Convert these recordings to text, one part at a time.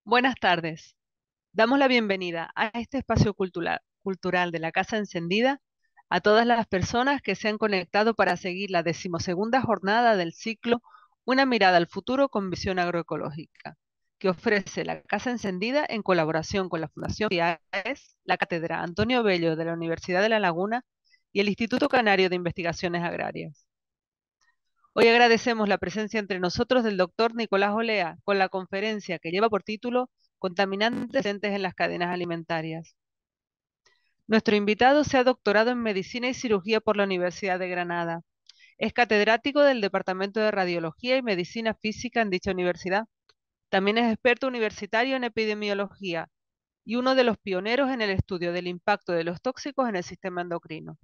Buenas tardes. Damos la bienvenida a este espacio cultural de la Casa Encendida a todas las personas que se han conectado para seguir la 12ª jornada del ciclo Una mirada al futuro con visión agroecológica, que ofrece la Casa Encendida en colaboración con la Fundación IAES, la Cátedra Antonio Bello de la Universidad de La Laguna y el Instituto Canario de Investigaciones Agrarias. Hoy agradecemos la presencia entre nosotros del doctor Nicolás Olea con la conferencia que lleva por título Contaminantes presentes en las cadenas alimentarias. Nuestro invitado se ha doctorado en Medicina y Cirugía por la Universidad de Granada. Es catedrático del Departamento de Radiología y Medicina Física en dicha universidad. También es experto universitario en epidemiología y uno de los pioneros en el estudio del impacto de los tóxicos en el sistema endocrino.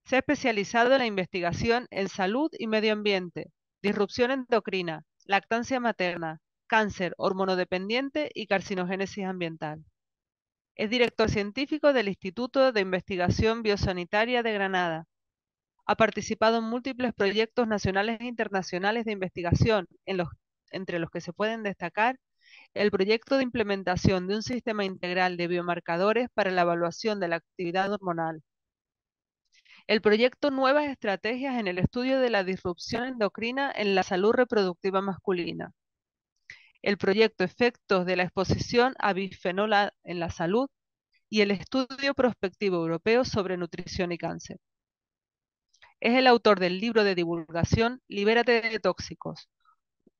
Se ha especializado en la investigación en salud y medio ambiente, disrupción endocrina, lactancia materna, cáncer hormonodependiente y carcinogénesis ambiental. Es director científico del Instituto de Investigación Biosanitaria de Granada. Ha participado en múltiples proyectos nacionales e internacionales de investigación, entre los que se pueden destacar el proyecto de implementación de un sistema integral de biomarcadores para la evaluación de la actividad hormonal, el proyecto Nuevas Estrategias en el Estudio de la Disrupción Endocrina en la Salud Reproductiva Masculina, el proyecto Efectos de la Exposición a Bisfenol A en la Salud y el Estudio Prospectivo Europeo sobre Nutrición y Cáncer. Es el autor del libro de divulgación Libérate de tóxicos,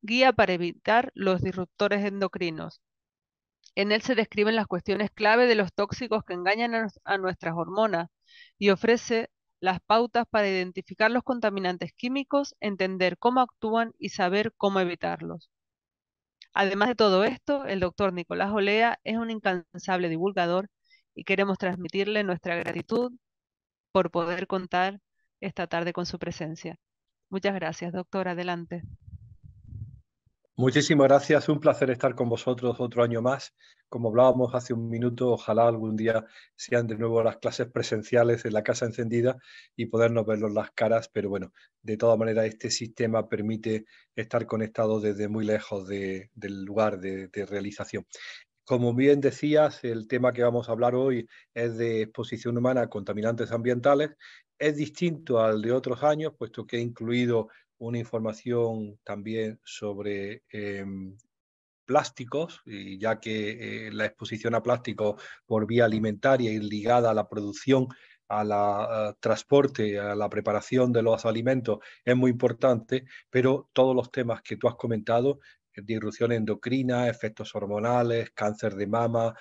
guía para evitar los disruptores endocrinos. En él se describen las cuestiones clave de los tóxicos que engañan a nuestras hormonas y ofrece las pautas para identificar los contaminantes químicos, entender cómo actúan y saber cómo evitarlos. Además de todo esto, el doctor Nicolás Olea es un incansable divulgador y queremos transmitirle nuestra gratitud por poder contar esta tarde con su presencia. Muchas gracias, doctor. Adelante. Muchísimas gracias, un placer estar con vosotros otro año más. Como hablábamos hace un minuto, ojalá algún día sean de nuevo las clases presenciales en la Casa Encendida y podernos verlos las caras, pero bueno, de todas maneras este sistema permite estar conectados desde muy lejos del lugar de realización. Como bien decías, el tema que vamos a hablar hoy es de exposición humana a contaminantes ambientales. Es distinto al de otros años, puesto que he incluido una información también sobre plásticos, y ya que la exposición a plásticos por vía alimentaria y ligada a la producción, al transporte, a la preparación de los alimentos es muy importante, pero todos los temas que tú has comentado, disrupción endocrina, efectos hormonales, cáncer de mama,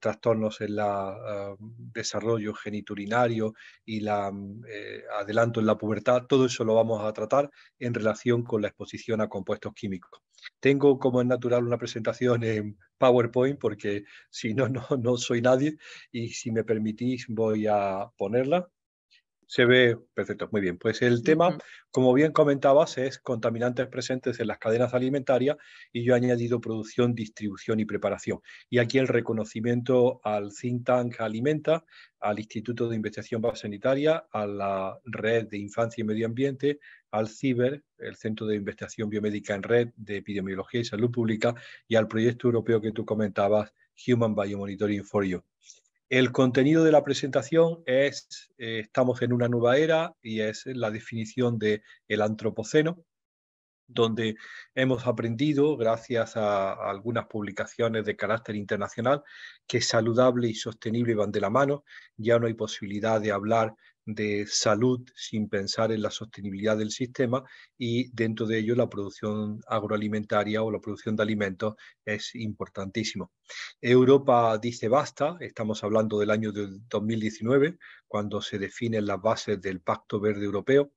trastornos en el desarrollo geniturinario y adelanto en la pubertad, todo eso lo vamos a tratar en relación con la exposición a compuestos químicos. Tengo, como es natural, una presentación en PowerPoint porque si no, no soy nadie, y si me permitís voy a ponerla. Se ve perfecto, muy bien. Pues el tema, como bien comentabas, es contaminantes presentes en las cadenas alimentarias y yo he añadido producción, distribución y preparación. Y aquí el reconocimiento al Think Tank Alimenta, al Instituto de Investigación Biosanitaria, a la Red de Infancia y Medio Ambiente, al CIBER, el Centro de Investigación Biomédica en Red de Epidemiología y Salud Pública, y al proyecto europeo que tú comentabas, Human Biomonitoring for You. El contenido de la presentación es, estamos en una nueva era y es la definición del antropoceno, donde hemos aprendido, gracias a algunas publicaciones de carácter internacional, que saludable y sostenible van de la mano. Ya no hay posibilidad de hablar de salud sin pensar en la sostenibilidad del sistema, y dentro de ello la producción agroalimentaria o la producción de alimentos es importantísimo. Europa dice basta, estamos hablando del año 2019, cuando se definen las bases del Pacto Verde Europeo.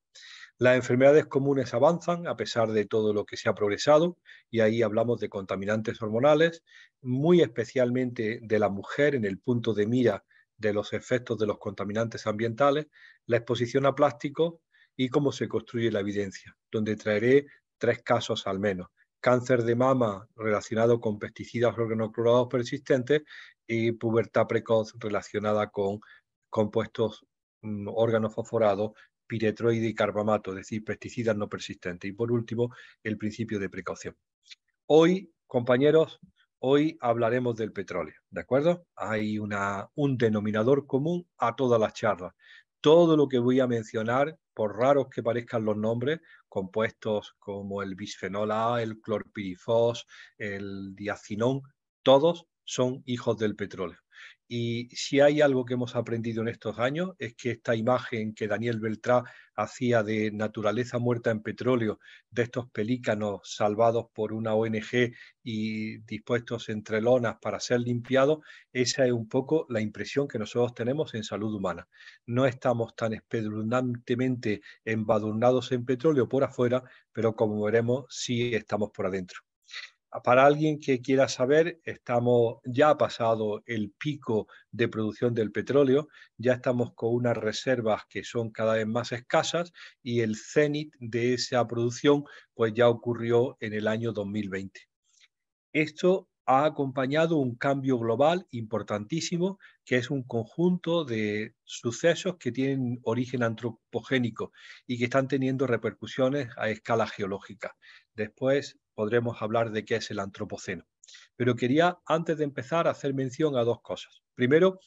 Las enfermedades comunes avanzan a pesar de todo lo que se ha progresado, y ahí hablamos de contaminantes hormonales, muy especialmente de la mujer en el punto de mira de los efectos de los contaminantes ambientales, la exposición a plásticos y cómo se construye la evidencia, donde traeré 3 casos al menos: cáncer de mama relacionado con pesticidas organoclorados persistentes y pubertad precoz relacionada con compuestos organofosforados, piretroide y carbamato, es decir, pesticidas no persistentes. Y por último, el principio de precaución. Hoy, Compañeros, hoy hablaremos del petróleo, ¿de acuerdo? Hay un denominador común a todas las charlas. Todo lo que voy a mencionar, por raros que parezcan los nombres, compuestos como el bisfenol A, el clorpirifos, el diacinón, todos son hijos del petróleo. Y si hay algo que hemos aprendido en estos años es que esta imagen que Daniel Beltrán hacía de naturaleza muerta en petróleo, de estos pelícanos salvados por una ONG y dispuestos entre lonas para ser limpiados, esa es un poco la impresión que nosotros tenemos en salud humana. No estamos tan espeluznantemente embadurnados en petróleo por afuera, pero como veremos, sí estamos por adentro. Para alguien que quiera saber, estamos ya ha pasado el pico de producción del petróleo, ya estamos con unas reservas que son cada vez más escasas y el cenit de esa producción pues ya ocurrió en el año 2020. Esto ha acompañado un cambio global importantísimo, que es un conjunto de sucesos que tienen origen antropogénico y que están teniendo repercusiones a escala geológica. Después podremos hablar de qué es el antropoceno. Pero quería, antes de empezar, hacer mención a dos cosas. Primero,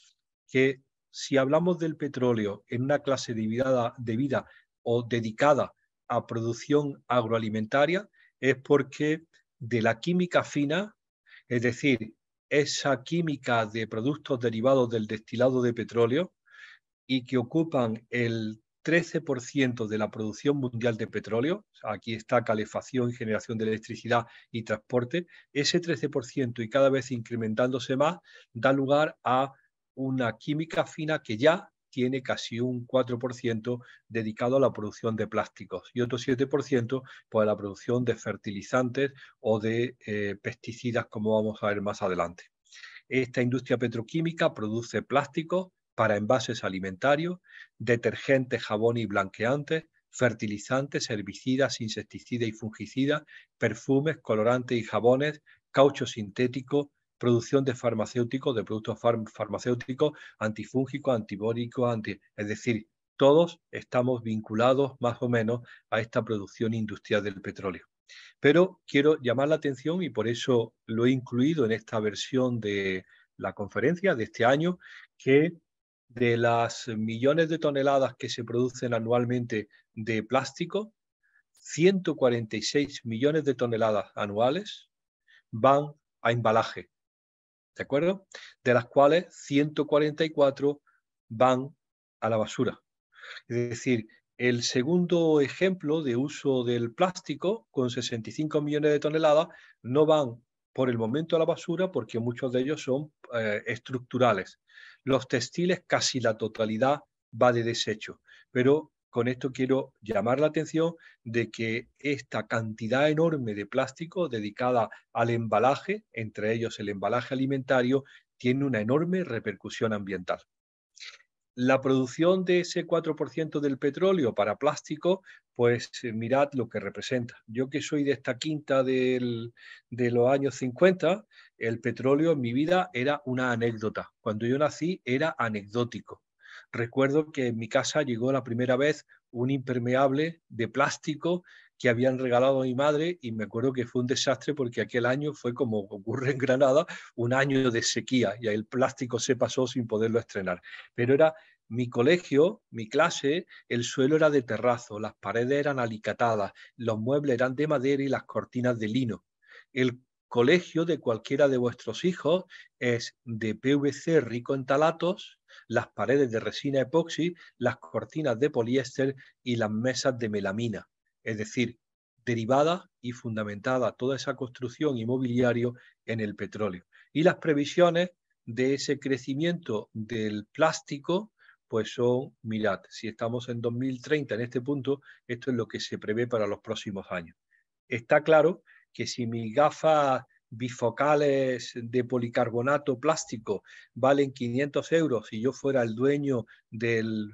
que si hablamos del petróleo en una clase de vida o dedicada a producción agroalimentaria, es porque de la química fina, es decir, esa química de productos derivados del destilado de petróleo y que ocupan el 13% de la producción mundial de petróleo, aquí está calefacción, generación de electricidad y transporte, ese 13% y cada vez incrementándose más, da lugar a una química fina que ya tiene casi un 4% dedicado a la producción de plásticos y otro 7% pues, a la producción de fertilizantes o de pesticidas, como vamos a ver más adelante. Esta industria petroquímica produce plásticos para envases alimentarios, detergentes, jabón y blanqueantes, fertilizantes, herbicidas, insecticidas y fungicidas, perfumes, colorantes y jabones, caucho sintético, producción de farmacéuticos, de productos farmacéuticos, antifúngicos, antibólicos, es decir, todos estamos vinculados más o menos a esta producción industrial del petróleo. Pero quiero llamar la atención y por eso lo he incluido en esta versión de la conferencia de este año, que de las millones de toneladas que se producen anualmente de plástico, 146 millones de toneladas anuales van a embalaje, ¿de acuerdo? De las cuales 144 van a la basura. Es decir, el segundo ejemplo de uso del plástico, con 65 millones de toneladas, no van por el momento a la basura porque muchos de ellos son estructurales. Los textiles, casi la totalidad va de desecho, pero con esto quiero llamar la atención de que esta cantidad enorme de plástico dedicada al embalaje, entre ellos el embalaje alimentario, tiene una enorme repercusión ambiental. La producción de ese 4% del petróleo para plástico, pues mirad lo que representa. Yo que soy de esta quinta de los años 50, el petróleo en mi vida era una anécdota. Cuando yo nací era anecdótico. Recuerdo que en mi casa llegó la primera vez un impermeable de plástico que habían regalado a mi madre y me acuerdo que fue un desastre porque aquel año fue, como ocurre en Granada, un año de sequía y el plástico se pasó sin poderlo estrenar. Pero era mi colegio, mi clase, el suelo era de terrazo, las paredes eran alicatadas, los muebles eran de madera y las cortinas de lino. El colegio de cualquiera de vuestros hijos es de PVC rico en talatos, las paredes de resina epoxi, las cortinas de poliéster y las mesas de melamina. Es decir, derivada y fundamentada toda esa construcción inmobiliaria en el petróleo. Y las previsiones de ese crecimiento del plástico pues son, mirad, si estamos en 2030 en este punto, esto es lo que se prevé para los próximos años. Está claro que si mis gafas bifocales de policarbonato plástico valen 500 euros y yo fuera el dueño del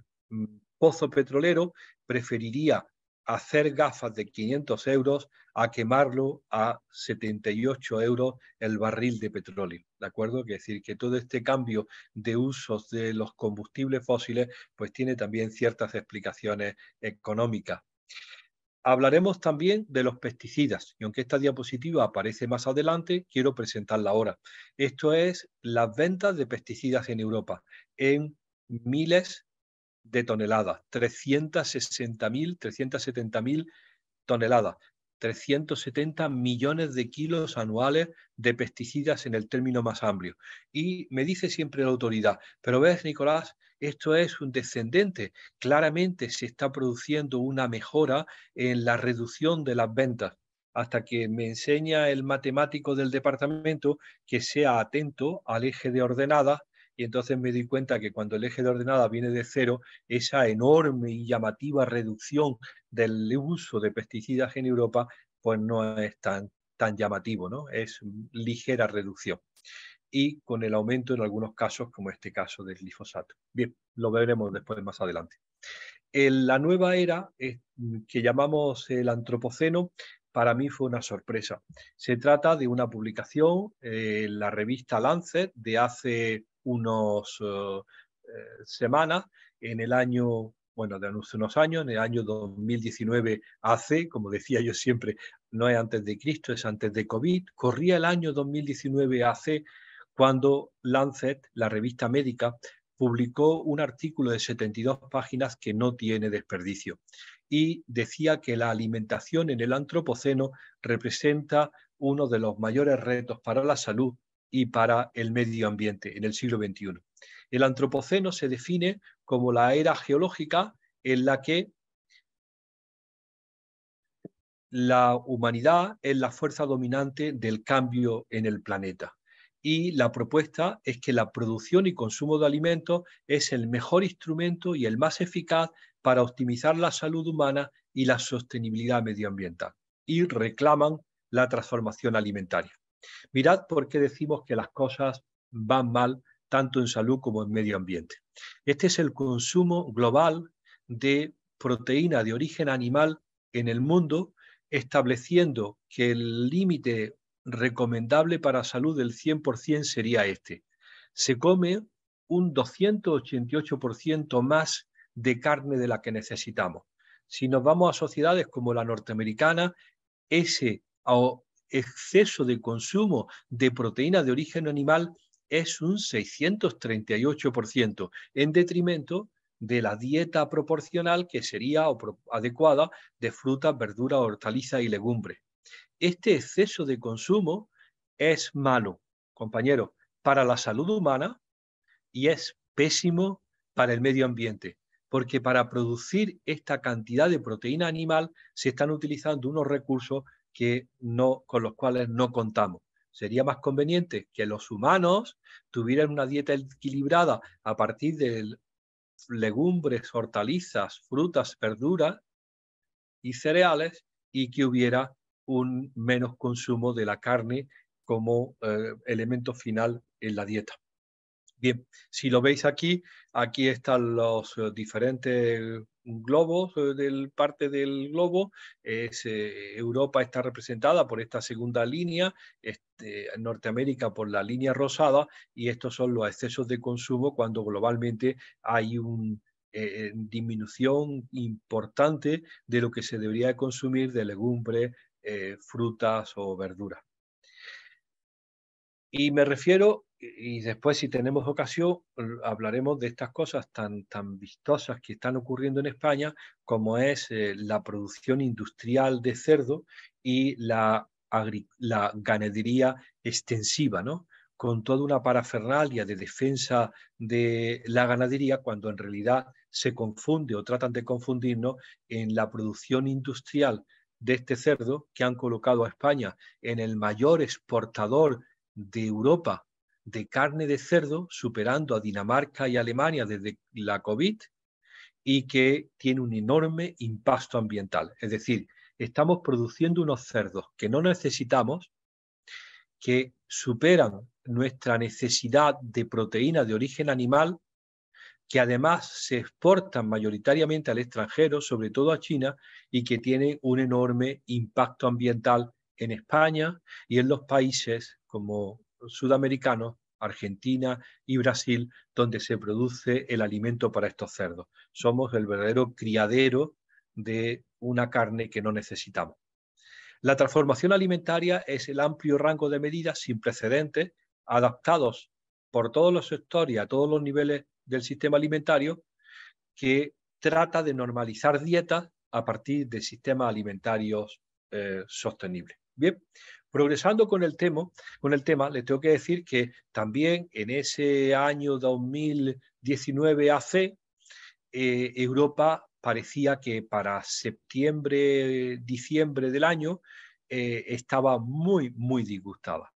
pozo petrolero, preferiría hacer gafas de 500 euros a quemarlo a 78 euros el barril de petróleo, ¿de acuerdo? Es decir, que todo este cambio de usos de los combustibles fósiles pues tiene también ciertas explicaciones económicas. Hablaremos también de los pesticidas, y aunque esta diapositiva aparece más adelante, quiero presentarla ahora. Esto es las ventas de pesticidas en Europa, en miles de toneladas, 360.000, 370.000 toneladas, 370 millones de kilos anuales de pesticidas en el término más amplio. Y me dice siempre la autoridad, pero ves, Nicolás, esto es un descendente. Claramente se está produciendo una mejora en la reducción de las ventas, hasta que me enseña el matemático del departamento que sea atento al eje de ordenadas, y entonces me di cuenta que cuando el eje de ordenadas viene de cero, esa enorme y llamativa reducción del uso de pesticidas en Europa, pues no es tan llamativo, ¿no? Es ligera reducción. Y con el aumento en algunos casos, como este caso del glifosato. Bien, lo veremos después más adelante. La nueva era que llamamos el antropoceno, para mí fue una sorpresa. Se trata de una publicación en la revista Lancet de hace unos semanas, en el año, bueno, de unos años, en el año 2019 AC, como decía yo siempre, no es antes de Cristo, es antes de COVID. Corría el año 2019 AC cuando Lancet, la revista médica, publicó un artículo de 72 páginas que no tiene desperdicio y decía que la alimentación en el antropoceno representa uno de los mayores retos para la salud y para el medio ambiente en el siglo XXI. El antropoceno se define como la era geológica en la que la humanidad es la fuerza dominante del cambio en el planeta. Y la propuesta es que la producción y consumo de alimentos es el mejor instrumento y el más eficaz para optimizar la salud humana y la sostenibilidad medioambiental. Y reclaman la transformación alimentaria. Mirad por qué decimos que las cosas van mal tanto en salud como en medio ambiente. Este es el consumo global de proteína de origen animal en el mundo, estableciendo que el límite recomendable para salud del 100% sería este. Se come un 288% más de carne de la que necesitamos. Si nos vamos a sociedades como la norteamericana, ese exceso de consumo de proteína de origen animal es un 638%, en detrimento de la dieta proporcional que sería adecuada de frutas, verduras, hortalizas y legumbres. Este exceso de consumo es malo, compañeros, para la salud humana y es pésimo para el medio ambiente, porque para producir esta cantidad de proteína animal se están utilizando unos recursos con los cuales no contamos. Sería más conveniente que los humanos tuvieran una dieta equilibrada a partir de legumbres, hortalizas, frutas, verduras y cereales, y que hubiera un menos consumo de la carne como elemento final en la dieta. Bien, si lo veis aquí, aquí están los diferentes globos del parte del globo. Europa está representada por esta segunda línea, Norteamérica por la línea rosada, y estos son los excesos de consumo cuando globalmente hay una disminución importante de lo que se debería consumir de legumbres, frutas o verduras. Y me refiero, y después si tenemos ocasión, hablaremos de estas cosas tan vistosas que están ocurriendo en España, como es la producción industrial de cerdo y la ganadería extensiva, ¿no? Con toda una parafernalia de defensa de la ganadería, cuando en realidad se confunde o tratan de confundirnos en la producción industrial de este cerdo, que han colocado a España en el mayor exportador de Europa de carne de cerdo, superando a Dinamarca y Alemania desde la COVID, y que tiene un enorme impacto ambiental. Es decir, estamos produciendo unos cerdos que no necesitamos, que superan nuestra necesidad de proteína de origen animal, que además se exportan mayoritariamente al extranjero, sobre todo a China, y que tienen un enorme impacto ambiental en España y en los países como sudamericanos, Argentina y Brasil, donde se produce el alimento para estos cerdos. Somos el verdadero criadero de una carne que no necesitamos. La transformación alimentaria es el amplio rango de medidas sin precedentes, adaptados por todos los sectores y a todos los niveles del sistema alimentario, que trata de normalizar dietas a partir de sistemas alimentarios sostenibles. Bien, progresando con el tema, le tengo que decir que también en ese año 2019 AC, Europa parecía que para septiembre, diciembre del año estaba muy, muy disgustada.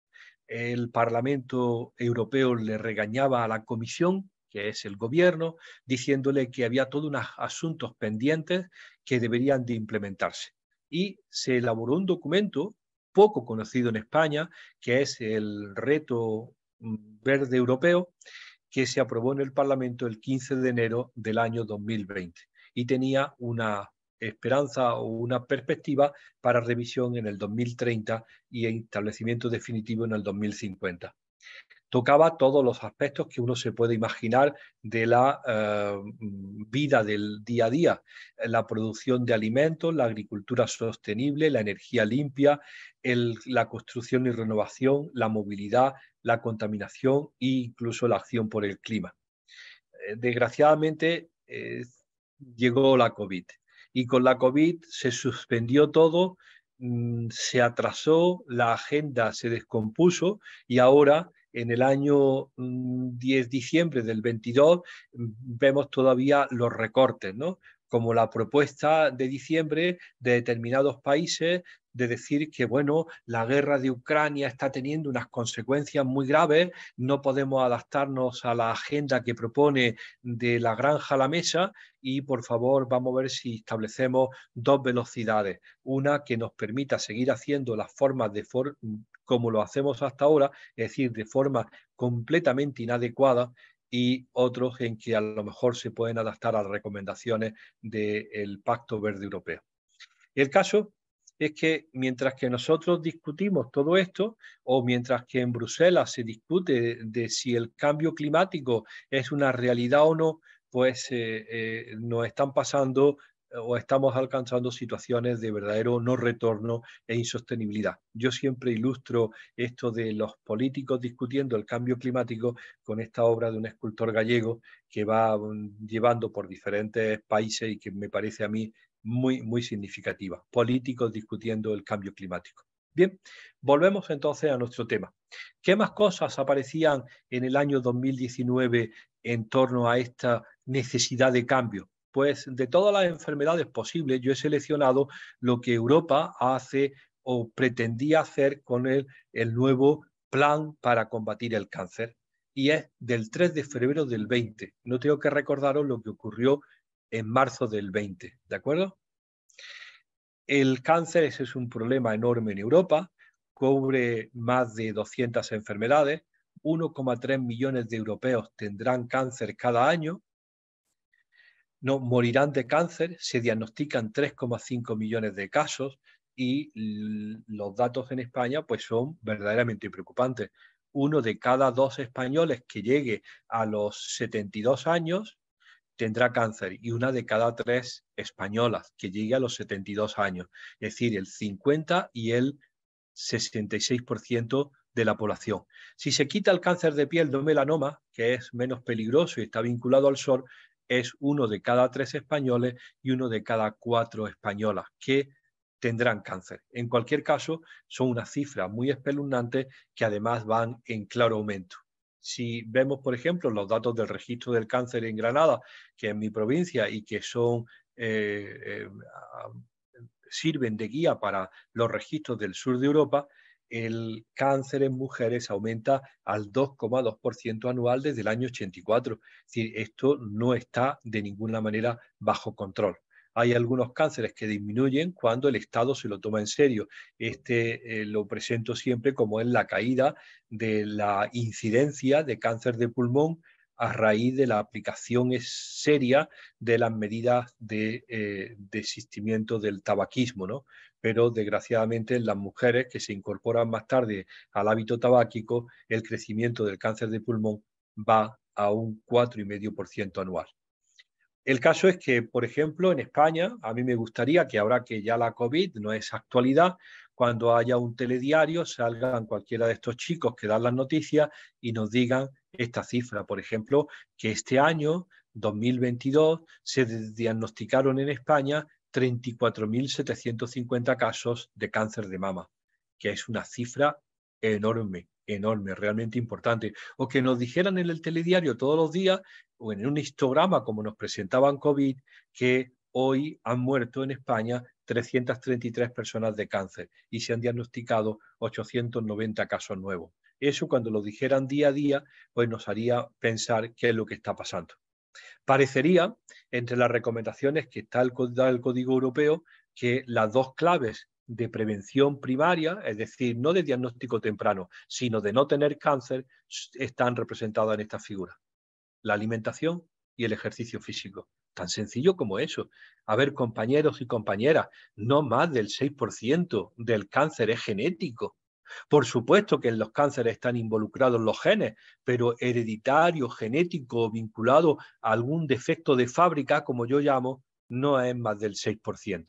El Parlamento Europeo le regañaba a la Comisión, que es el gobierno, diciéndole que había todos unos asuntos pendientes que deberían de implementarse. Y se elaboró un documento poco conocido en España, que es el Reto Verde Europeo, que se aprobó en el Parlamento el 15 de enero del año 2020 y tenía una esperanza o una perspectiva para revisión en el 2030 y establecimiento definitivo en el 2050. Tocaba todos los aspectos que uno se puede imaginar de la vida del día a día, la producción de alimentos, la agricultura sostenible, la energía limpia, la construcción y renovación, la movilidad, la contaminación e incluso la acción por el clima. Desgraciadamente llegó la COVID y con la COVID se suspendió todo, se atrasó, la agenda se descompuso y ahora en el año 10 de diciembre del 22 vemos todavía los recortes, ¿no? Como la propuesta de diciembre de determinados países de decir que, bueno, la guerra de Ucrania está teniendo unas consecuencias muy graves, no podemos adaptarnos a la agenda que propone de la granja a la mesa y, por favor, vamos a ver si establecemos dos velocidades. Una que nos permita seguir haciendo las formas como lo hacemos hasta ahora, es decir, de forma completamente inadecuada, y otros en que a lo mejor se pueden adaptar a las recomendaciones del Pacto Verde Europeo. El caso es que mientras que nosotros discutimos todo esto, o mientras que en Bruselas se discute de si el cambio climático es una realidad o no, pues nos están pasando o estamos alcanzando situaciones de verdadero no retorno e insostenibilidad. Yo siempre ilustro esto de los políticos discutiendo el cambio climático con esta obra de un escultor gallego que va llevando por diferentes países y que me parece a mí muy, muy significativa. Políticos discutiendo el cambio climático. Bien, volvemos entonces a nuestro tema. ¿Qué más cosas aparecían en el año 2019 en torno a esta necesidad de cambio? Pues de todas las enfermedades posibles, yo he seleccionado lo que Europa hace o pretendía hacer con el nuevo plan para combatir el cáncer. Y es del 3 de febrero del 20. No tengo que recordaros lo que ocurrió en marzo del 20, ¿de acuerdo? El cáncer ese es un problema enorme en Europa, cubre más de 200 enfermedades, 1,3 millones de europeos tendrán cáncer cada año, no morirán de cáncer, se diagnostican 3,5 millones de casos y los datos en España pues son verdaderamente preocupantes. Uno de cada dos españoles que llegue a los 72 años tendrá cáncer y una de cada tres españolas que llegue a los 72 años, es decir, el 50 y el 66% de la población. Si se quita el cáncer de piel no melanoma, que es menos peligroso y está vinculado al sol, es uno de cada tres españoles y uno de cada cuatro españolas que tendrán cáncer. En cualquier caso, son unas cifras muy espeluznantes que además van en claro aumento. Si vemos, por ejemplo, los datos del registro del cáncer en Granada, que es mi provincia y que son sirven de guía para los registros del sur de Europa, el cáncer en mujeres aumenta al 2,2% anual desde el año 84. Es decir, esto no está de ninguna manera bajo control. Hay algunos cánceres que disminuyen cuando el Estado se lo toma en serio. Lo presento siempre como es la caída de la incidencia de cáncer de pulmón a raíz de la aplicación seria de las medidas de desistimiento del tabaquismo, ¿no? Pero desgraciadamente en las mujeres que se incorporan más tarde al hábito tabáquico, el crecimiento del cáncer de pulmón va a un 4,5% anual. El caso es que, por ejemplo, en España, a mí me gustaría que ahora que ya la COVID no es actualidad, cuando haya un telediario, salgan cualquiera de estos chicos que dan las noticias y nos digan esta cifra. Por ejemplo, que este año, 2022, se diagnosticaron en España 34.750 casos de cáncer de mama, que es una cifra enorme, enorme, realmente importante. O que nos dijeran en el telediario todos los días o en un histograma como nos presentaban COVID, que hoy han muerto en España 333 personas de cáncer y se han diagnosticado 890 casos nuevos. Eso cuando lo dijeran día a día, pues nos haría pensar qué es lo que está pasando. Parecería, entre las recomendaciones que está el Código Europeo, que las dos claves de prevención primaria, es decir, no de diagnóstico temprano, sino de no tener cáncer, están representadas en esta figura: la alimentación y el ejercicio físico. Tan sencillo como eso. A ver, compañeros y compañeras, no más del 6% del cáncer es genético. Por supuesto que en los cánceres están involucrados los genes, pero hereditario, genético, vinculado a algún defecto de fábrica, como yo llamo, no es más del 6%.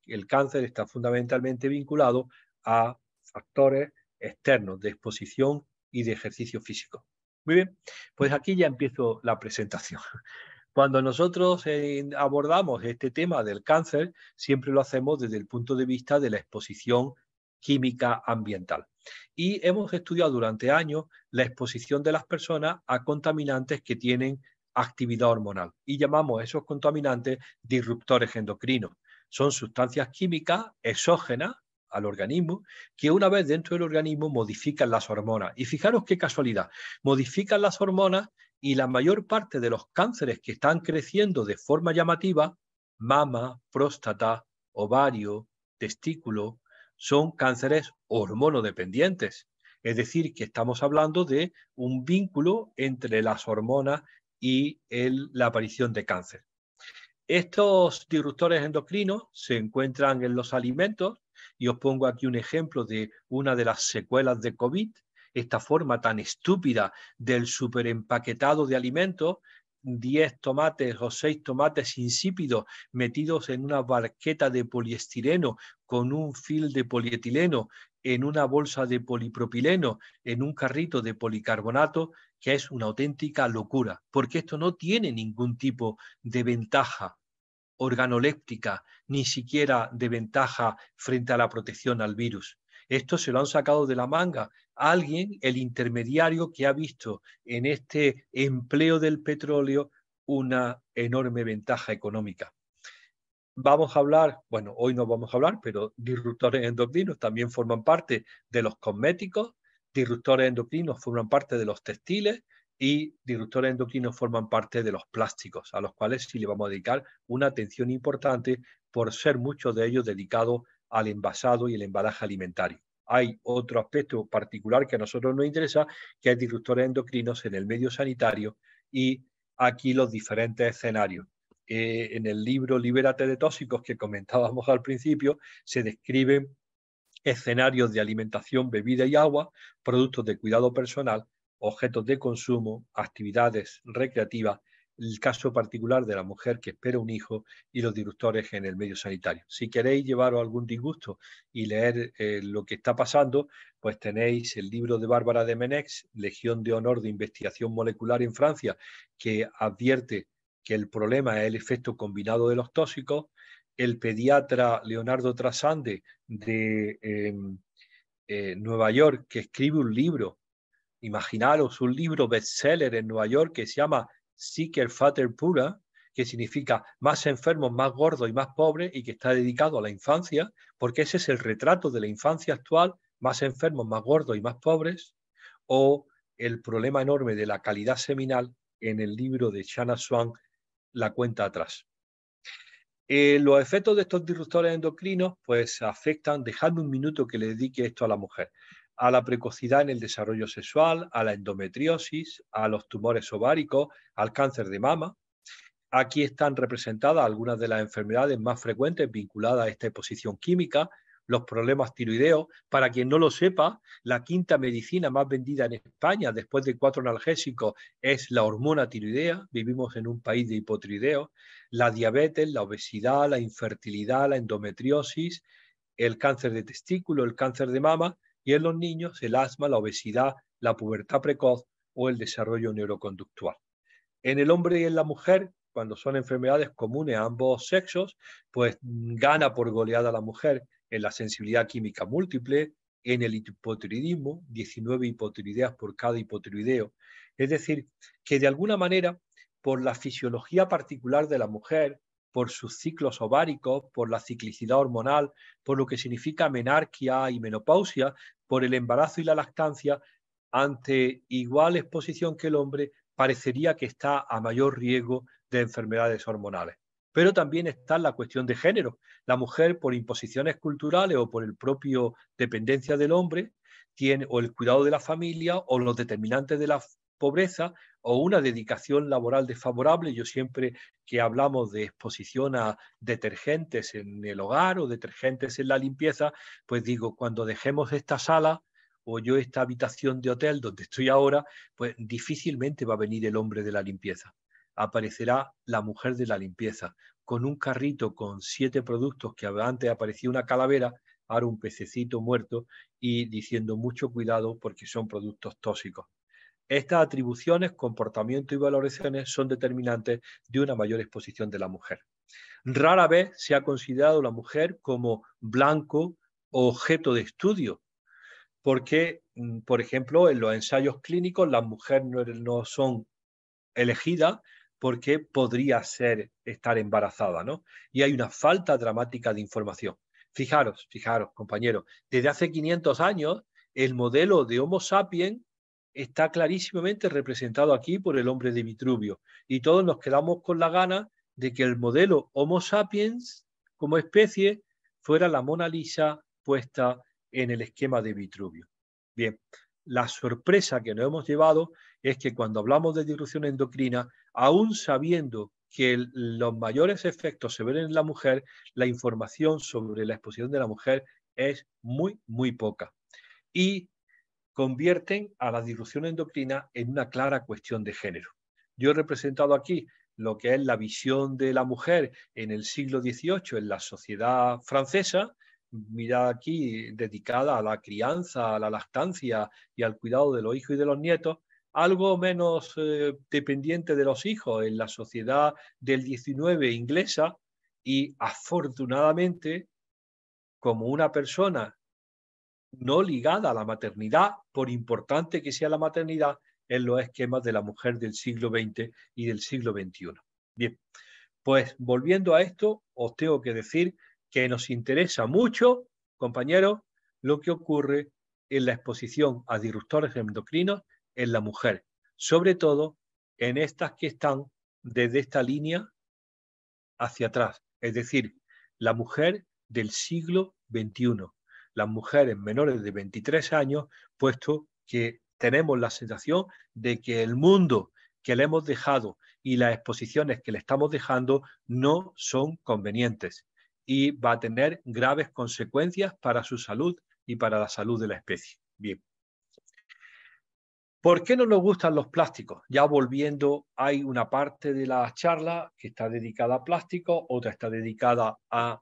El cáncer está fundamentalmente vinculado a factores externos de exposición y de ejercicio físico. Muy bien, pues aquí ya empiezo la presentación. Cuando nosotros abordamos este tema del cáncer, siempre lo hacemos desde el punto de vista de la exposición química ambiental. Y hemos estudiado durante años la exposición de las personas a contaminantes que tienen actividad hormonal y llamamos a esos contaminantes disruptores endocrinos. Son sustancias químicas exógenas al organismo que una vez dentro del organismo modifican las hormonas. Y fijaros qué casualidad, modifican las hormonas y la mayor parte de los cánceres que están creciendo de forma llamativa, mama, próstata, ovario, testículo, son cánceres hormonodependientes. Es decir, que estamos hablando de un vínculo entre las hormonas y la aparición de cáncer. Estos disruptores endocrinos se encuentran en los alimentos y os pongo aquí un ejemplo de una de las secuelas de COVID, esta forma tan estúpida del superempaquetado de alimentos, 10 tomates o 6 tomates insípidos metidos en una barqueta de poliestireno con un fil de polietileno, en una bolsa de polipropileno, en un carrito de policarbonato, que es una auténtica locura, porque esto no tiene ningún tipo de ventaja organoléptica, ni siquiera de ventaja frente a la protección al virus. Esto se lo han sacado de la manga a alguien, el intermediario, que ha visto en este empleo del petróleo una enorme ventaja económica. Vamos a hablar, bueno, hoy no vamos a hablar, pero disruptores endocrinos también forman parte de los cosméticos, disruptores endocrinos forman parte de los textiles y disruptores endocrinos forman parte de los plásticos, a los cuales sí le vamos a dedicar una atención importante por ser muchos de ellos dedicados al envasado y el embalaje alimentario. Hay otro aspecto particular que a nosotros nos interesa, que es disruptores endocrinos en el medio sanitario y aquí los diferentes escenarios. En el libro Libérate de tóxicos que comentábamos al principio, se describen escenarios de alimentación, bebida y agua, productos de cuidado personal, objetos de consumo, actividades recreativas, el caso particular de la mujer que espera un hijo y los disruptores en el medio sanitario. Si queréis llevaros algún disgusto y leer lo que está pasando, pues tenéis el libro de Bárbara de Menex, Legión de Honor de Investigación Molecular en Francia, que advierte que el problema es el efecto combinado de los tóxicos. El pediatra Leonardo Trasande de Nueva York, que escribe un libro, imaginaros un libro bestseller en Nueva York que se llama Sicker, Fatter, Poorer, que significa más enfermos, más gordos y más pobres, y que está dedicado a la infancia, porque ese es el retrato de la infancia actual, más enfermos, más gordos y más pobres, o el problema enorme de la calidad seminal en el libro de Shanna Swan, La cuenta atrás. Los efectos de estos disruptores endocrinos pues afectan, dejadme un minuto que le dedique esto a la mujer, a la precocidad en el desarrollo sexual, a la endometriosis, a los tumores ováricos, al cáncer de mama. Aquí están representadas algunas de las enfermedades más frecuentes vinculadas a esta exposición química, los problemas tiroideos. Para quien no lo sepa, la quinta medicina más vendida en España, después de 4 analgésicos, es la hormona tiroidea. Vivimos en un país de hipotiroideo. La diabetes, la obesidad, la infertilidad, la endometriosis, el cáncer de testículo, el cáncer de mama y en los niños el asma, la obesidad, la pubertad precoz o el desarrollo neuroconductual. En el hombre y en la mujer, cuando son enfermedades comunes a ambos sexos, pues gana por goleada la mujer en la sensibilidad química múltiple, en el hipotiroidismo, 19 hipotiroideas por cada hipotiroideo. Es decir, que de alguna manera, por la fisiología particular de la mujer, por sus ciclos ováricos, por la ciclicidad hormonal, por lo que significa menarquia y menopausia, por el embarazo y la lactancia, ante igual exposición que el hombre, parecería que está a mayor riesgo de enfermedades hormonales. Pero también está la cuestión de género. La mujer, por imposiciones culturales o por el propio dependencia del hombre, tiene o el cuidado de la familia o los determinantes de la pobreza o una dedicación laboral desfavorable. Yo siempre que hablamos de exposición a detergentes en el hogar o detergentes en la limpieza, pues digo, cuando dejemos esta sala o yo esta habitación de hotel donde estoy ahora, pues difícilmente va a venir el hombre de la limpieza. Aparecerá la mujer de la limpieza con un carrito con 7 productos que antes aparecía una calavera, ahora un pececito muerto y diciendo mucho cuidado porque son productos tóxicos. Estas atribuciones, comportamiento y valoraciones son determinantes de una mayor exposición de la mujer. Rara vez se ha considerado la mujer como blanco o objeto de estudio, porque, por ejemplo, en los ensayos clínicos las mujeres no son elegidas porque podría estar embarazada, ¿no? Y hay una falta dramática de información. Fijaros, compañeros, desde hace 500 años el modelo de Homo sapiens está clarísimamente representado aquí por el hombre de Vitruvio y todos nos quedamos con la gana de que el modelo Homo sapiens como especie fuera la Mona Lisa puesta en el esquema de Vitruvio. Bien, la sorpresa que nos hemos llevado es que cuando hablamos de disrupción endocrina, aún sabiendo que los mayores efectos se ven en la mujer, la información sobre la exposición de la mujer es muy, muy poca. Y convierten a la disrupción endocrina en una clara cuestión de género. Yo he representado aquí lo que es la visión de la mujer en el siglo XVIII en la sociedad francesa, mirad aquí, dedicada a la crianza, a la lactancia y al cuidado de los hijos y de los nietos, algo menos dependiente de los hijos en la sociedad del XIX inglesa y afortunadamente como una persona no ligada a la maternidad, por importante que sea la maternidad, en los esquemas de la mujer del siglo XX y del siglo XXI. Bien, pues volviendo a esto, os tengo que decir que nos interesa mucho, compañeros, lo que ocurre en la exposición a disruptores endocrinos en la mujer, sobre todo en estas que están desde esta línea hacia atrás, es decir, la mujer del siglo XXI, las mujeres menores de 23 años, puesto que tenemos la sensación de que el mundo que le hemos dejado y las exposiciones que le estamos dejando no son convenientes y va a tener graves consecuencias para su salud y para la salud de la especie. Bien. ¿Por qué no nos gustan los plásticos? Ya volviendo, hay una parte de la charla que está dedicada a plásticos, otra está dedicada a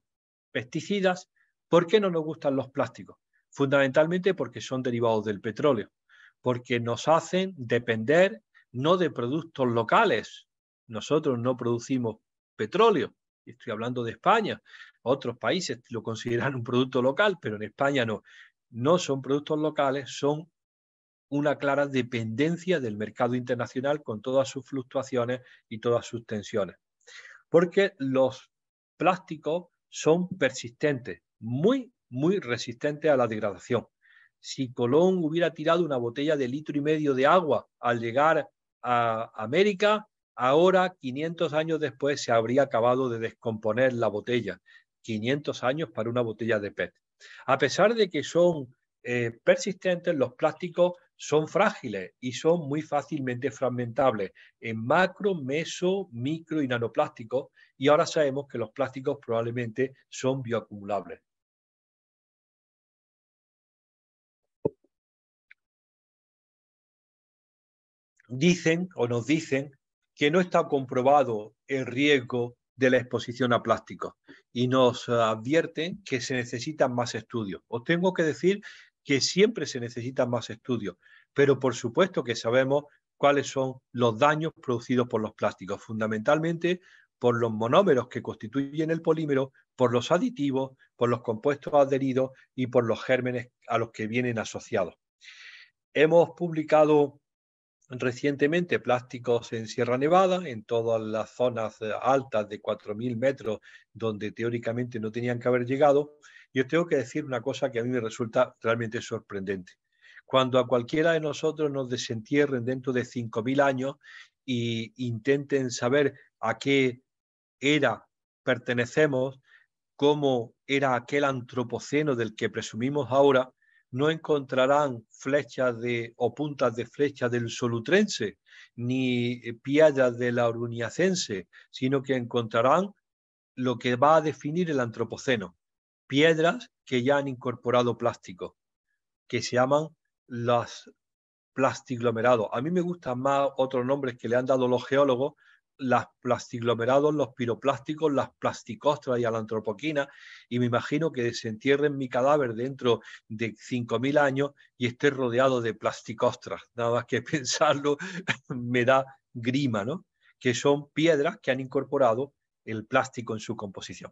pesticidas. ¿Por qué no nos gustan los plásticos? Fundamentalmente porque son derivados del petróleo, porque nos hacen depender no de productos locales. Nosotros no producimos petróleo, estoy hablando de España. Otros países lo consideran un producto local, pero en España no. No son productos locales, son una clara dependencia del mercado internacional con todas sus fluctuaciones y todas sus tensiones. Porque los plásticos son persistentes, muy, muy resistentes a la degradación. Si Colón hubiera tirado una botella de 1,5 litros de agua al llegar a América, ahora, 500 años después, se habría acabado de descomponer la botella. 500 años para una botella de PET. A pesar de que son persistentes, los plásticos son frágiles y son muy fácilmente fragmentables en macro, meso, micro y nanoplásticos, y ahora sabemos que los plásticos probablemente son bioacumulables. dicen o nos dicen que no está comprobado el riesgo de la exposición a plásticos y nos advierten que se necesitan más estudios. Os tengo que decir que siempre se necesitan más estudios, pero por supuesto que sabemos cuáles son los daños producidos por los plásticos, fundamentalmente por los monómeros que constituyen el polímero, por los aditivos, por los compuestos adheridos y por los gérmenes a los que vienen asociados. Hemos publicado recientemente plásticos en Sierra Nevada, en todas las zonas altas de 4.000 metros, donde teóricamente no tenían que haber llegado. Y os tengo que decir una cosa que a mí me resulta realmente sorprendente. Cuando a cualquiera de nosotros nos desentierren dentro de 5.000 años e intenten saber a qué era pertenecemos, cómo era aquel antropoceno del que presumimos ahora, no encontrarán flechas o puntas de flecha del Solutrense, ni piedras de la Oruniacense, sino que encontrarán lo que va a definir el antropoceno, piedras que ya han incorporado plástico, que se llaman las plastiglomerados. A mí me gustan más otros nombres que le han dado los geólogos, las plastiglomerados, los piroplásticos, las plasticostras y la antropoquina, y me imagino que se entierren mi cadáver dentro de 5.000 años y esté rodeado de plasticostras. Nada más que pensarlo me da grima, ¿no? Que son piedras que han incorporado el plástico en su composición.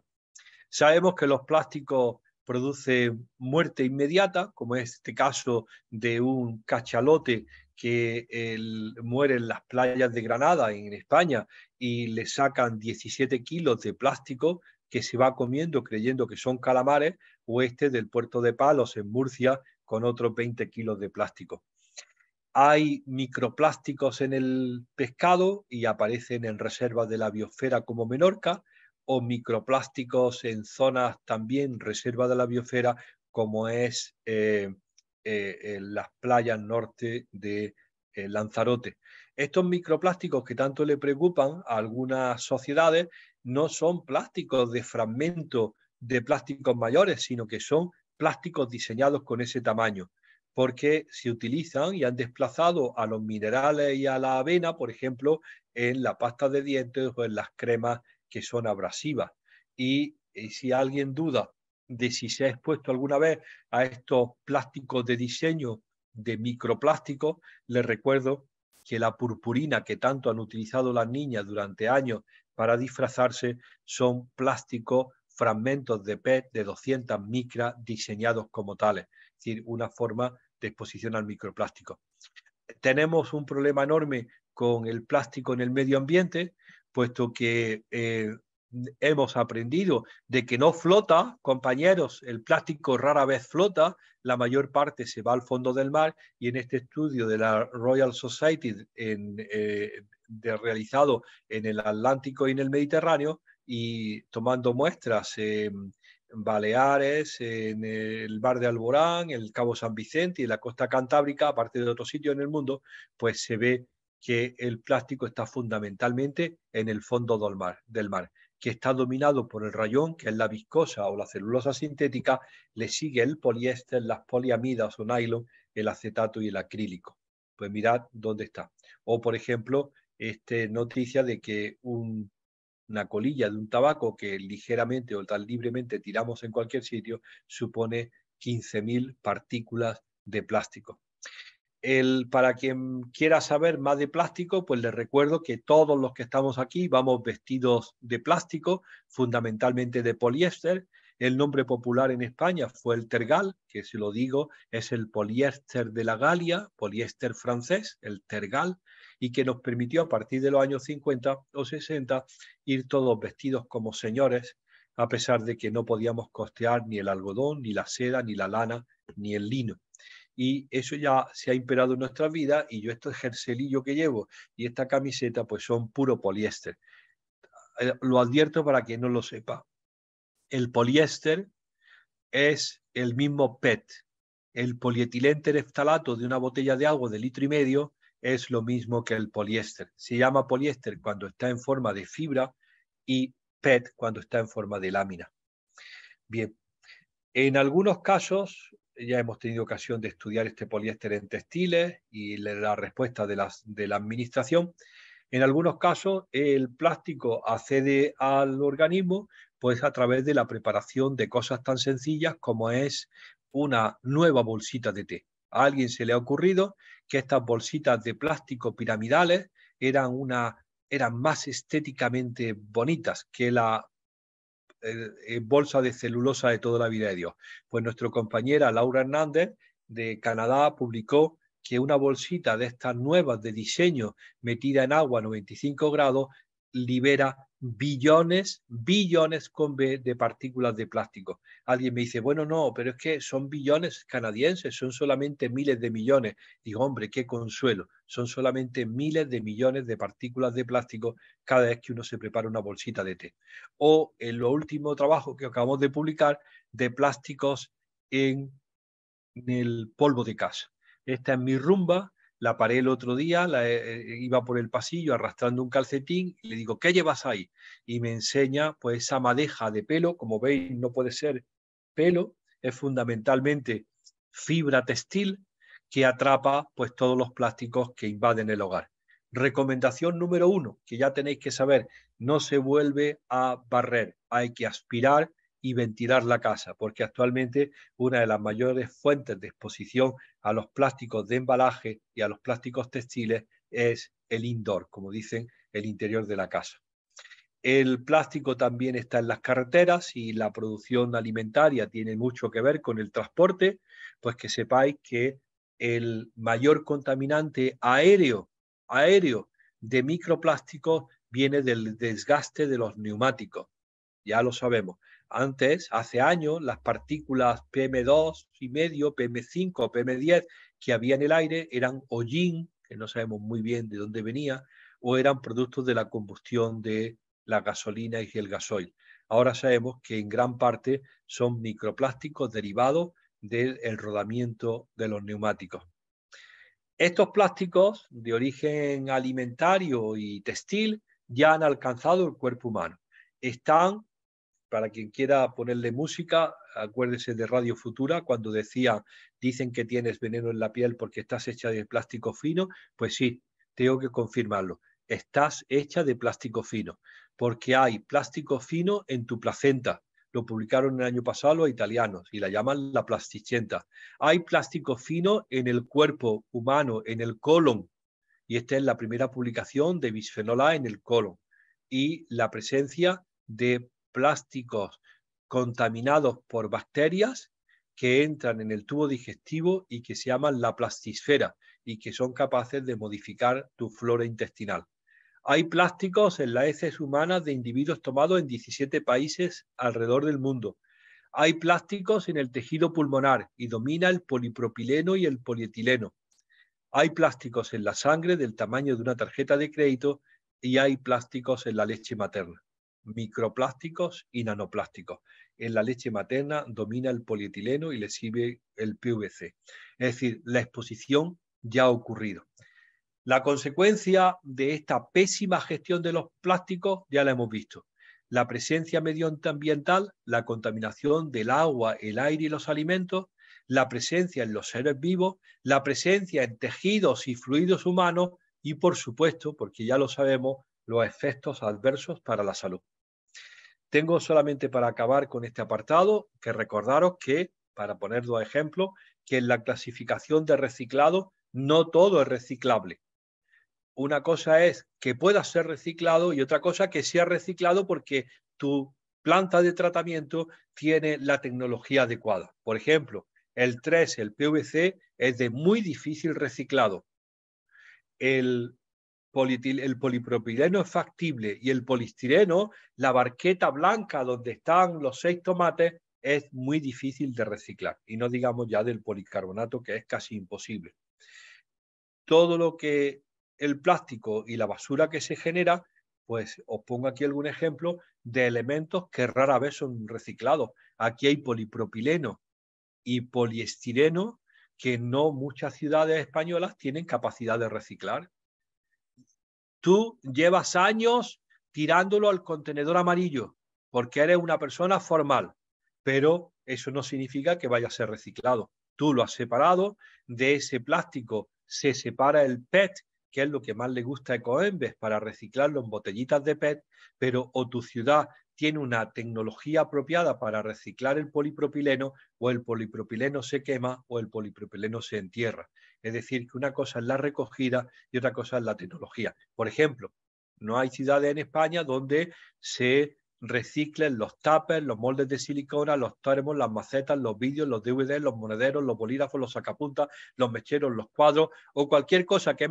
Sabemos que los plásticos producen muerte inmediata, como es este caso de un cachalote que muere en las playas de Granada, en España, y le sacan 17 kilos de plástico que se va comiendo creyendo que son calamares, o este del puerto de Palos, en Murcia, con otros 20 kilos de plástico. Hay microplásticos en el pescado y aparecen en reservas de la biosfera como Menorca, o microplásticos en zonas también reservas de la biosfera como es en las playas norte de Lanzarote. Estos microplásticos que tanto le preocupan a algunas sociedades no son plásticos de fragmentos de plásticos mayores, sino que son plásticos diseñados con ese tamaño, porque se utilizan y han desplazado a los minerales y a la avena, por ejemplo, en la pasta de dientes o en las cremas que son abrasivas. Y si alguien duda de si se ha expuesto alguna vez a estos plásticos de diseño de microplásticos, les recuerdo que la purpurina que tanto han utilizado las niñas durante años para disfrazarse son plásticos, fragmentos de PET de 200 micras diseñados como tales, es decir, una forma de exposición al microplástico. Tenemos un problema enorme con el plástico en el medio ambiente, puesto que hemos aprendido de que no flota, compañeros, el plástico rara vez flota, la mayor parte se va al fondo del mar, y en este estudio de la Royal Society realizado en el Atlántico y en el Mediterráneo, y tomando muestras Baleares, en el Bar de Alborán, el Cabo San Vicente y en la costa cantábrica, aparte de otros sitios en el mundo, pues se ve que el plástico está fundamentalmente en el fondo del mar, que está dominado por el rayón, que es la viscosa o la celulosa sintética, le sigue el poliéster, las poliamidas o nylon, el acetato y el acrílico. Pues mirad dónde está. O, por ejemplo, noticia de que una colilla de un tabaco que ligeramente o tan libremente tiramos en cualquier sitio supone 15.000 partículas de plástico. Para quien quiera saber más de plástico, pues les recuerdo que todos los que estamos aquí vamos vestidos de plástico, fundamentalmente de poliéster. El nombre popular en España fue el tergal, que si lo digo es el poliéster de la Galia, poliéster francés, el tergal, y que nos permitió a partir de los años 50 o 60 ir todos vestidos como señores, a pesar de que no podíamos costear ni el algodón, ni la seda, ni la lana, ni el lino. Y eso ya se ha imperado en nuestra vida, y yo este jerselillo que llevo y esta camiseta pues son puro poliéster. Lo advierto para quien no lo sepa. El poliéster es el mismo PET. El polietilén-tereftalato de una botella de agua de 1,5 litros es lo mismo que el poliéster. Se llama poliéster cuando está en forma de fibra y PET cuando está en forma de lámina. Bien, en algunos casos ya hemos tenido ocasión de estudiar este poliéster en textiles y la respuesta de la administración. En algunos casos, el plástico accede al organismo pues a través de la preparación de cosas tan sencillas como es una nueva bolsita de té. A alguien se le ha ocurrido que estas bolsitas de plástico piramidales eran más estéticamente bonitas que la bolsa de celulosa de toda la vida de Dios. Pues nuestra compañera Laura Hernández de Canadá publicó que una bolsita de estas nuevas de diseño metida en agua a 95 grados libera billones con B de partículas de plástico. Alguien me dice, bueno, no, pero es que son billones canadienses, son solamente miles de millones. Digo, hombre, qué consuelo, son solamente miles de millones de partículas de plástico cada vez que uno se prepara una bolsita de té. O en lo último trabajo que acabamos de publicar de plásticos en el polvo de casa. Esta es mi rumba, la paré el otro día, iba por el pasillo arrastrando un calcetín y le digo, ¿qué llevas ahí? Y me enseña pues esa madeja de pelo, como veis no puede ser pelo, es fundamentalmente fibra textil que atrapa pues todos los plásticos que invaden el hogar. Recomendación número 1, que ya tenéis que saber, no se vuelve a barrer, hay que aspirar y ventilar la casa, porque actualmente una de las mayores fuentes de exposición a los plásticos de embalaje y a los plásticos textiles es el indoor, como dicen, el interior de la casa. El plástico también está en las carreteras y la producción alimentaria tiene mucho que ver con el transporte, pues que sepáis que el mayor contaminante aéreo de microplásticos viene del desgaste de los neumáticos. Ya lo sabemos. Antes, hace años, las partículas PM2 y medio, PM5, PM10 que había en el aire eran hollín, que no sabemos muy bien de dónde venía, o eran productos de la combustión de la gasolina y el gasoil. Ahora sabemos que en gran parte son microplásticos derivados del rodamiento de los neumáticos. Estos plásticos de origen alimentario y textil ya han alcanzado el cuerpo humano. Están, para quien quiera ponerle música, acuérdese de Radio Futura cuando decía, dicen que tienes veneno en la piel porque estás hecha de plástico fino. Pues sí, tengo que confirmarlo. Estás hecha de plástico fino, porque hay plástico fino en tu placenta. Lo publicaron el año pasado los italianos y la llaman la plasticenta. Hay plástico fino en el cuerpo humano, en el colon, y esta es la primera publicación de bisfenol A en el colon. Y la presencia de plásticos contaminados por bacterias que entran en el tubo digestivo y que se llaman la plastisfera y que son capaces de modificar tu flora intestinal. Hay plásticos en las heces humanas de individuos tomados en 17 países alrededor del mundo. Hay plásticos en el tejido pulmonar y domina el polipropileno y el polietileno. Hay plásticos en la sangre del tamaño de una tarjeta de crédito y hay plásticos en la leche materna. Microplásticos y nanoplásticos. En la leche materna domina el polietileno y le sigue el PVC. Es decir, la exposición ya ha ocurrido. La consecuencia de esta pésima gestión de los plásticos ya la hemos visto. La presencia medioambiental, la contaminación del agua, el aire y los alimentos, la presencia en los seres vivos, la presencia en tejidos y fluidos humanos y, por supuesto, porque ya lo sabemos, los efectos adversos para la salud. Tengo solamente para acabar con este apartado que recordaros que, para poner dos ejemplos, que en la clasificación de reciclado no todo es reciclable. Una cosa es que pueda ser reciclado y otra cosa que sea reciclado porque tu planta de tratamiento tiene la tecnología adecuada. Por ejemplo, el 3, el PVC, es de muy difícil reciclado. El polipropileno es factible y el polistireno, la barqueta blanca donde están los 6 tomates, es muy difícil de reciclar. Y no digamos ya del policarbonato, que es casi imposible. Todo lo que el plástico y la basura que se genera, pues os pongo aquí algún ejemplo de elementos que rara vez son reciclados. Aquí hay polipropileno y poliestireno que no muchas ciudades españolas tienen capacidad de reciclar. Tú llevas años tirándolo al contenedor amarillo porque eres una persona formal, pero eso no significa que vaya a ser reciclado. tú lo has separado, de ese plástico se separa el PET, que es lo que más le gusta a Ecoembes para reciclarlo en botellitas de PET, pero o tu ciudad tiene una tecnología apropiada para reciclar el polipropileno, o el polipropileno se quema o el polipropileno se entierra. Es decir, que una cosa es la recogida y otra cosa es la tecnología. Por ejemplo, no hay ciudades en España donde se reciclen los tuppers, los moldes de silicona, los termos, las macetas, los vídeos, los DVDs, los monederos, los bolígrafos, los sacapuntas, los mecheros, los cuadros o cualquier cosa que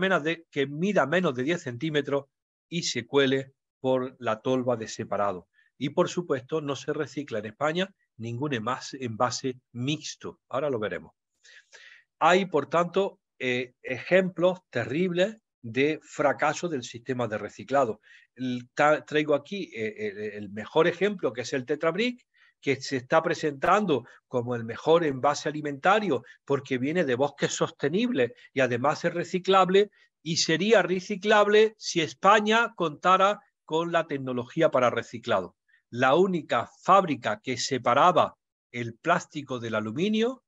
mida menos de 10 centímetros y se cuele por la tolva de separado. Y por supuesto no se recicla en España ningún envase mixto. Ahora lo veremos. Hay, por tanto, ejemplos terribles de fracaso del sistema de reciclado. Traigo aquí el mejor ejemplo, que es el Tetra Brick, que se está presentando como el mejor envase alimentario porque viene de bosques sostenibles y además es reciclable, y sería reciclable si España contara con la tecnología para reciclado. La única fábrica que separaba el plástico del aluminio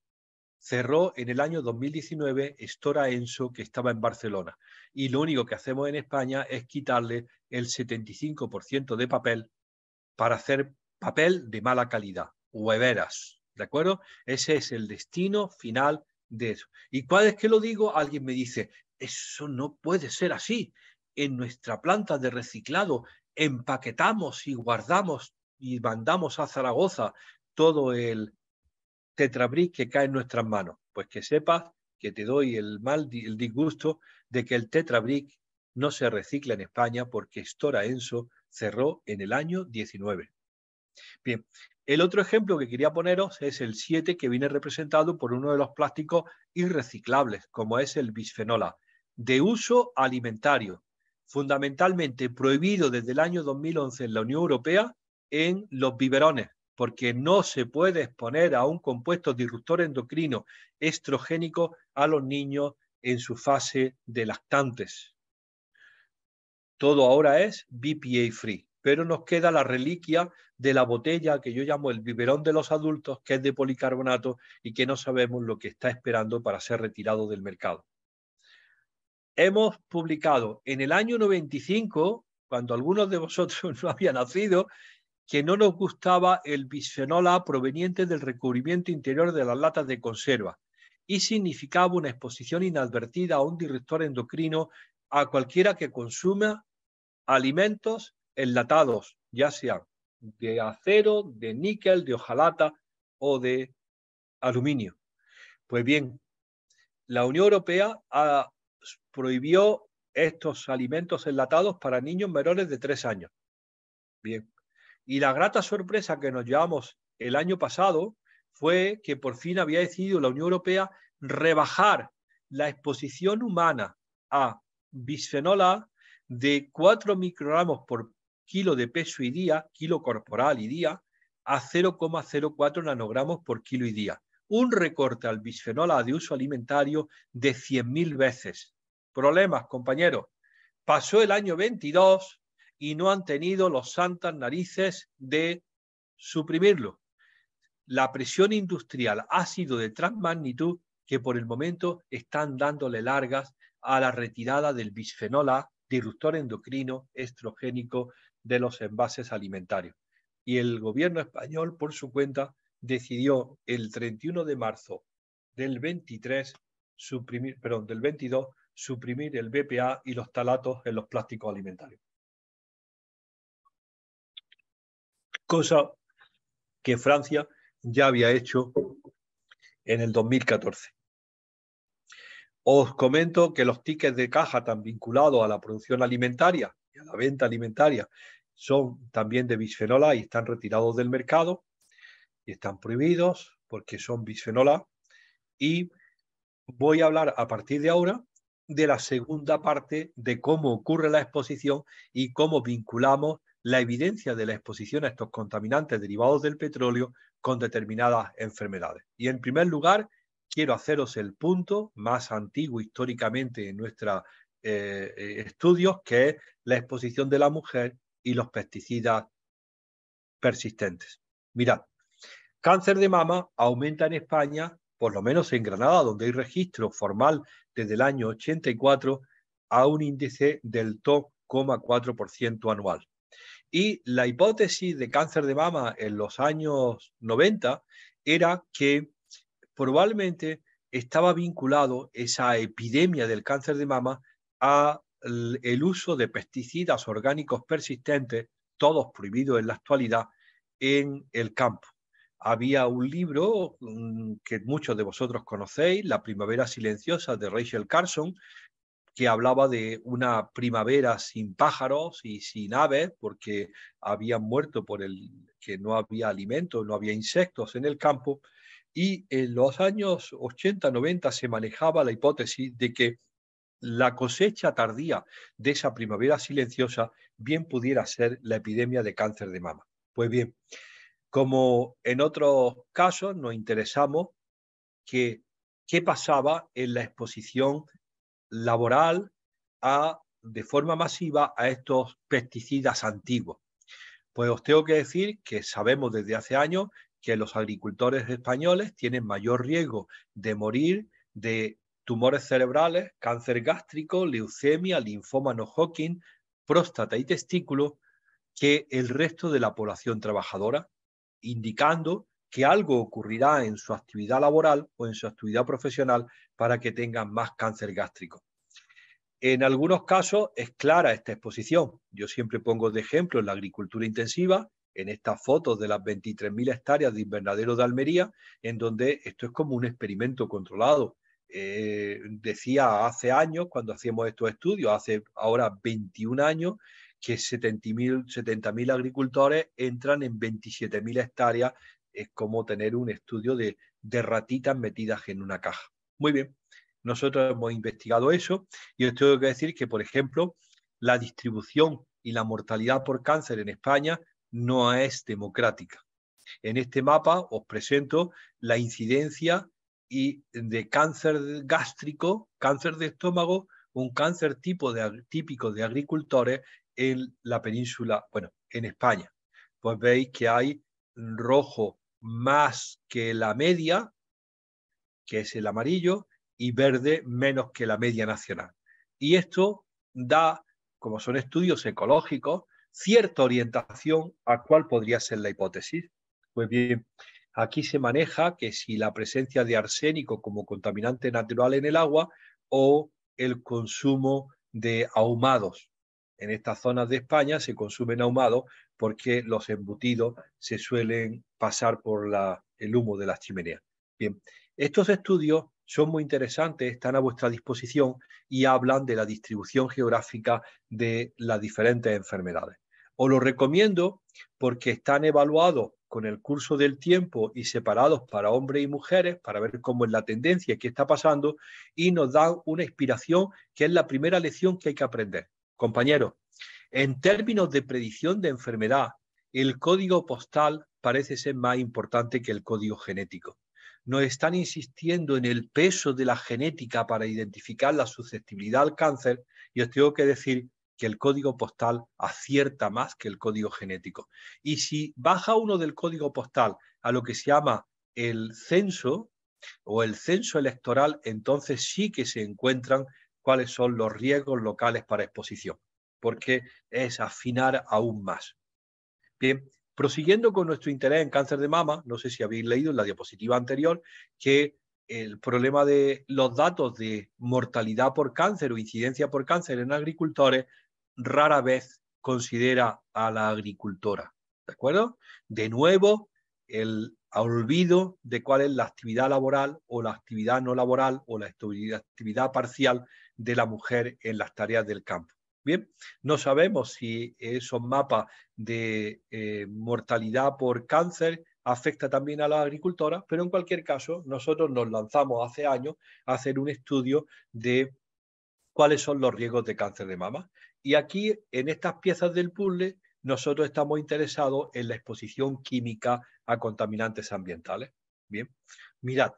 cerró en el año 2019 Stora Enso, que estaba en Barcelona. Y lo único que hacemos en España es quitarle el 75% de papel para hacer papel de mala calidad, hueveras, ¿de acuerdo? Ese es el destino final de eso. ¿Y cuál es que lo digo? Alguien me dice, eso no puede ser así. En nuestra planta de reciclado empaquetamos y guardamos y mandamos a Zaragoza todo el Tetra Brick que cae en nuestras manos. Pues que sepas que te doy el disgusto de que el Tetra Brick no se recicla en España porque Stora Enso cerró en el año 19. Bien, el otro ejemplo que quería poneros es el 7, que viene representado por uno de los plásticos irreciclables, como es el bisfenol A, de uso alimentario, fundamentalmente prohibido desde el año 2011 en la Unión Europea en los biberones, porque no se puede exponer a un compuesto disruptor endocrino estrogénico a los niños en su fase de lactantes. Todo ahora es BPA free, pero nos queda la reliquia de la botella que yo llamo el biberón de los adultos, que es de policarbonato y que no sabemos lo que está esperando para ser retirado del mercado. Hemos publicado en el año 95, cuando algunos de vosotros no habían nacido, que no nos gustaba el bisfenol A proveniente del recubrimiento interior de las latas de conserva y significaba una exposición inadvertida a un disruptor endocrino a cualquiera que consuma alimentos enlatados, ya sean de acero, de níquel, de hojalata o de aluminio. Pues bien, la Unión Europea prohibió estos alimentos enlatados para niños menores de 3 años. Bien. Y la grata sorpresa que nos llevamos el año pasado fue que por fin había decidido la Unión Europea rebajar la exposición humana a bisfenol A de 4 microgramos por kilo de peso y día, kilo corporal y día, a 0,04 nanogramos por kilo y día. Un recorte al bisfenol A de uso alimentario de 100.000 veces. Problemas, compañeros. Pasó el año 22 y no han tenido los santas narices de suprimirlo. La presión industrial ha sido de tal magnitud que por el momento están dándole largas a la retirada del bisfenol A, disruptor endocrino estrogénico de los envases alimentarios. Y el gobierno español, por su cuenta, decidió el 31 de marzo del 22 suprimir el BPA y los talatos en los plásticos alimentarios. Cosa que Francia ya había hecho en el 2014. Os comento que los tickets de caja tan vinculados a la producción alimentaria y a la venta alimentaria son también de bisfenol A y están retirados del mercado y están prohibidos porque son bisfenol A. Y voy a hablar a partir de ahora de la segunda parte de cómo ocurre la exposición y cómo vinculamos la evidencia de la exposición a estos contaminantes derivados del petróleo con determinadas enfermedades. Y en primer lugar, quiero haceros el punto más antiguo históricamente en nuestros estudios, que es la exposición de la mujer y los pesticidas persistentes. Mirad, cáncer de mama aumenta en España por lo menos en Granada, donde hay registro formal desde el año 84, a un índice del 2,4% anual. Y la hipótesis de cáncer de mama en los años 90 era que probablemente estaba vinculado esa epidemia del cáncer de mama a el uso de pesticidas orgánicos persistentes, todos prohibidos en la actualidad, en el campo. Había un libro que muchos de vosotros conocéis, La primavera silenciosa, de Rachel Carson, que hablaba de una primavera sin pájaros y sin aves, porque habían muerto por el que no había alimentos, no había insectos en el campo. Y en los años 80, 90 se manejaba la hipótesis de que la cosecha tardía de esa primavera silenciosa bien pudiera ser la epidemia de cáncer de mama. Pues bien, como en otros casos nos interesamos que qué pasaba en la exposición laboral de forma masiva a estos pesticidas antiguos. Pues os tengo que decir que sabemos desde hace años que los agricultores españoles tienen mayor riesgo de morir de tumores cerebrales, cáncer gástrico, leucemia, linfoma no Hodgkin, próstata y testículo que el resto de la población trabajadora, indicando que algo ocurrirá en su actividad laboral o en su actividad profesional para que tengan más cáncer gástrico. En algunos casos es clara esta exposición. Yo siempre pongo de ejemplo en la agricultura intensiva, en estas fotos de las 23.000 hectáreas de invernadero de Almería, en donde esto es como un experimento controlado. Decía hace años, cuando hacíamos estos estudios, hace ahora 21 años, que 70.000 agricultores entran en 27.000 hectáreas. Es como tener un estudio de ratitas metidas en una caja. Muy bien. Nosotros hemos investigado eso y os tengo que decir que, por ejemplo, la distribución y la mortalidad por cáncer en España no es democrática. En este mapa os presento la incidencia de cáncer gástrico, cáncer de estómago, un cáncer típico de agricultores en la península, bueno, en España. Pues veis que hay rojo más que la media, que es el amarillo, y verde menos que la media nacional. Y esto da, como son estudios ecológicos, cierta orientación a cuál podría ser la hipótesis. Pues bien, aquí se maneja que si la presencia de arsénico como contaminante natural en el agua o el consumo de ahumados. En estas zonas de España se consumen ahumados porque los embutidos se suelen pasar por el humo de las chimeneas. Bien, estos estudios son muy interesantes, están a vuestra disposición y hablan de la distribución geográfica de las diferentes enfermedades. Os lo recomiendo porque están evaluados con el curso del tiempo y separados para hombres y mujeres para ver cómo es la tendencia y qué está pasando, y nos dan una inspiración que es la primera lección que hay que aprender. Compañeros, en términos de predicción de enfermedad, el código postal parece ser más importante que el código genético. Nos están insistiendo en el peso de la genética para identificar la susceptibilidad al cáncer, y os tengo que decir que el código postal acierta más que el código genético. Y si baja uno del código postal a lo que se llama el censo o el censo electoral, entonces sí que se encuentran cuáles son los riesgos locales para exposición, porque es afinar aún más. Bien, prosiguiendo con nuestro interés en cáncer de mama, no sé si habéis leído en la diapositiva anterior que el problema de los datos de mortalidad por cáncer o incidencia por cáncer en agricultores rara vez considera a la agricultora, ¿de acuerdo? De nuevo, el olvido de cuál es la actividad laboral o la actividad no laboral o la actividad parcial de la mujer en las tareas del campo. Bien, no sabemos si esos mapas de mortalidad por cáncer afecta también a las agricultoras, pero en cualquier caso nosotros nos lanzamos hace años a hacer un estudio de cuáles son los riesgos de cáncer de mama. Y aquí, en estas piezas del puzzle, nosotros estamos interesados en la exposición química a contaminantes ambientales. Bien, mirad,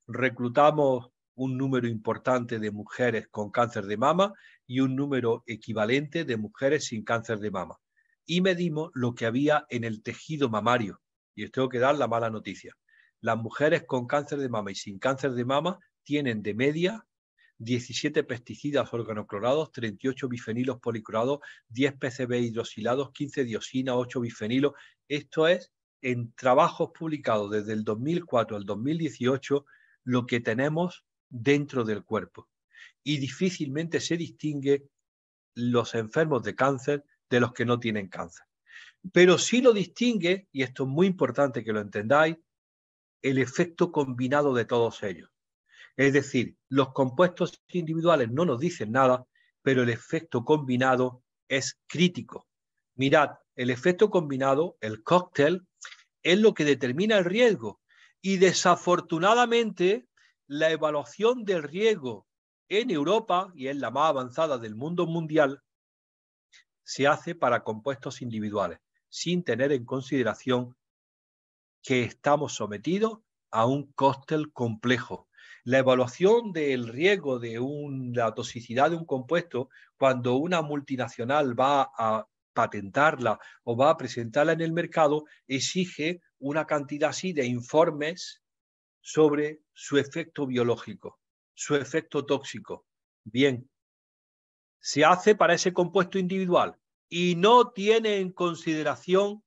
reclutamos un número importante de mujeres con cáncer de mama y un número equivalente de mujeres sin cáncer de mama. Y medimos lo que había en el tejido mamario. Y os tengo que dar la mala noticia. las mujeres con cáncer de mama y sin cáncer de mama tienen de media 17 pesticidas organoclorados, 38 bifenilos policlorados, 10 PCB hidrosilados, 15 dioxina, 8 bifenilos. Esto es, en trabajos publicados desde el 2004 al 2018, lo que tenemos dentro del cuerpo. Y difícilmente se distingue los enfermos de cáncer de los que no tienen cáncer. Pero sí lo distingue, y esto es muy importante que lo entendáis, el efecto combinado de todos ellos. Es decir, los compuestos individuales no nos dicen nada, pero el efecto combinado es crítico. Mirad, el efecto combinado, el cóctel, es lo que determina el riesgo. Y desafortunadamente, la evaluación del riesgo en Europa, y es la más avanzada del mundo mundial, se hace para compuestos individuales, sin tener en consideración que estamos sometidos a un cóctel complejo. La evaluación del riesgo de la toxicidad de un compuesto, cuando una multinacional va a patentarla o va a presentarla en el mercado, exige una cantidad así de informes sobre su efecto biológico, su efecto tóxico. Bien, se hace para ese compuesto individual y no tiene en consideración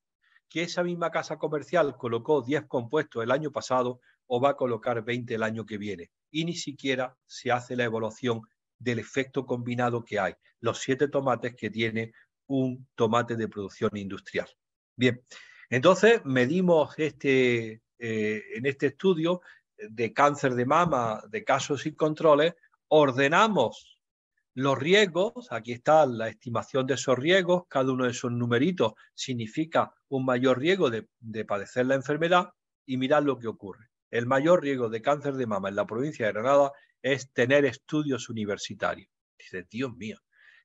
que esa misma casa comercial colocó 10 compuestos el año pasado o va a colocar 20 el año que viene. Y ni siquiera se hace la evaluación del efecto combinado que hay, los 7 tomates que tiene un tomate de producción industrial. Bien, entonces medimos en este estudio de cáncer de mama, de casos y controles, ordenamos los riesgos, aquí está la estimación de esos riesgos, cada uno de esos numeritos significa un mayor riesgo de padecer la enfermedad y mirad lo que ocurre. El mayor riesgo de cáncer de mama en la provincia de Granada es tener estudios universitarios. Dice, Dios mío,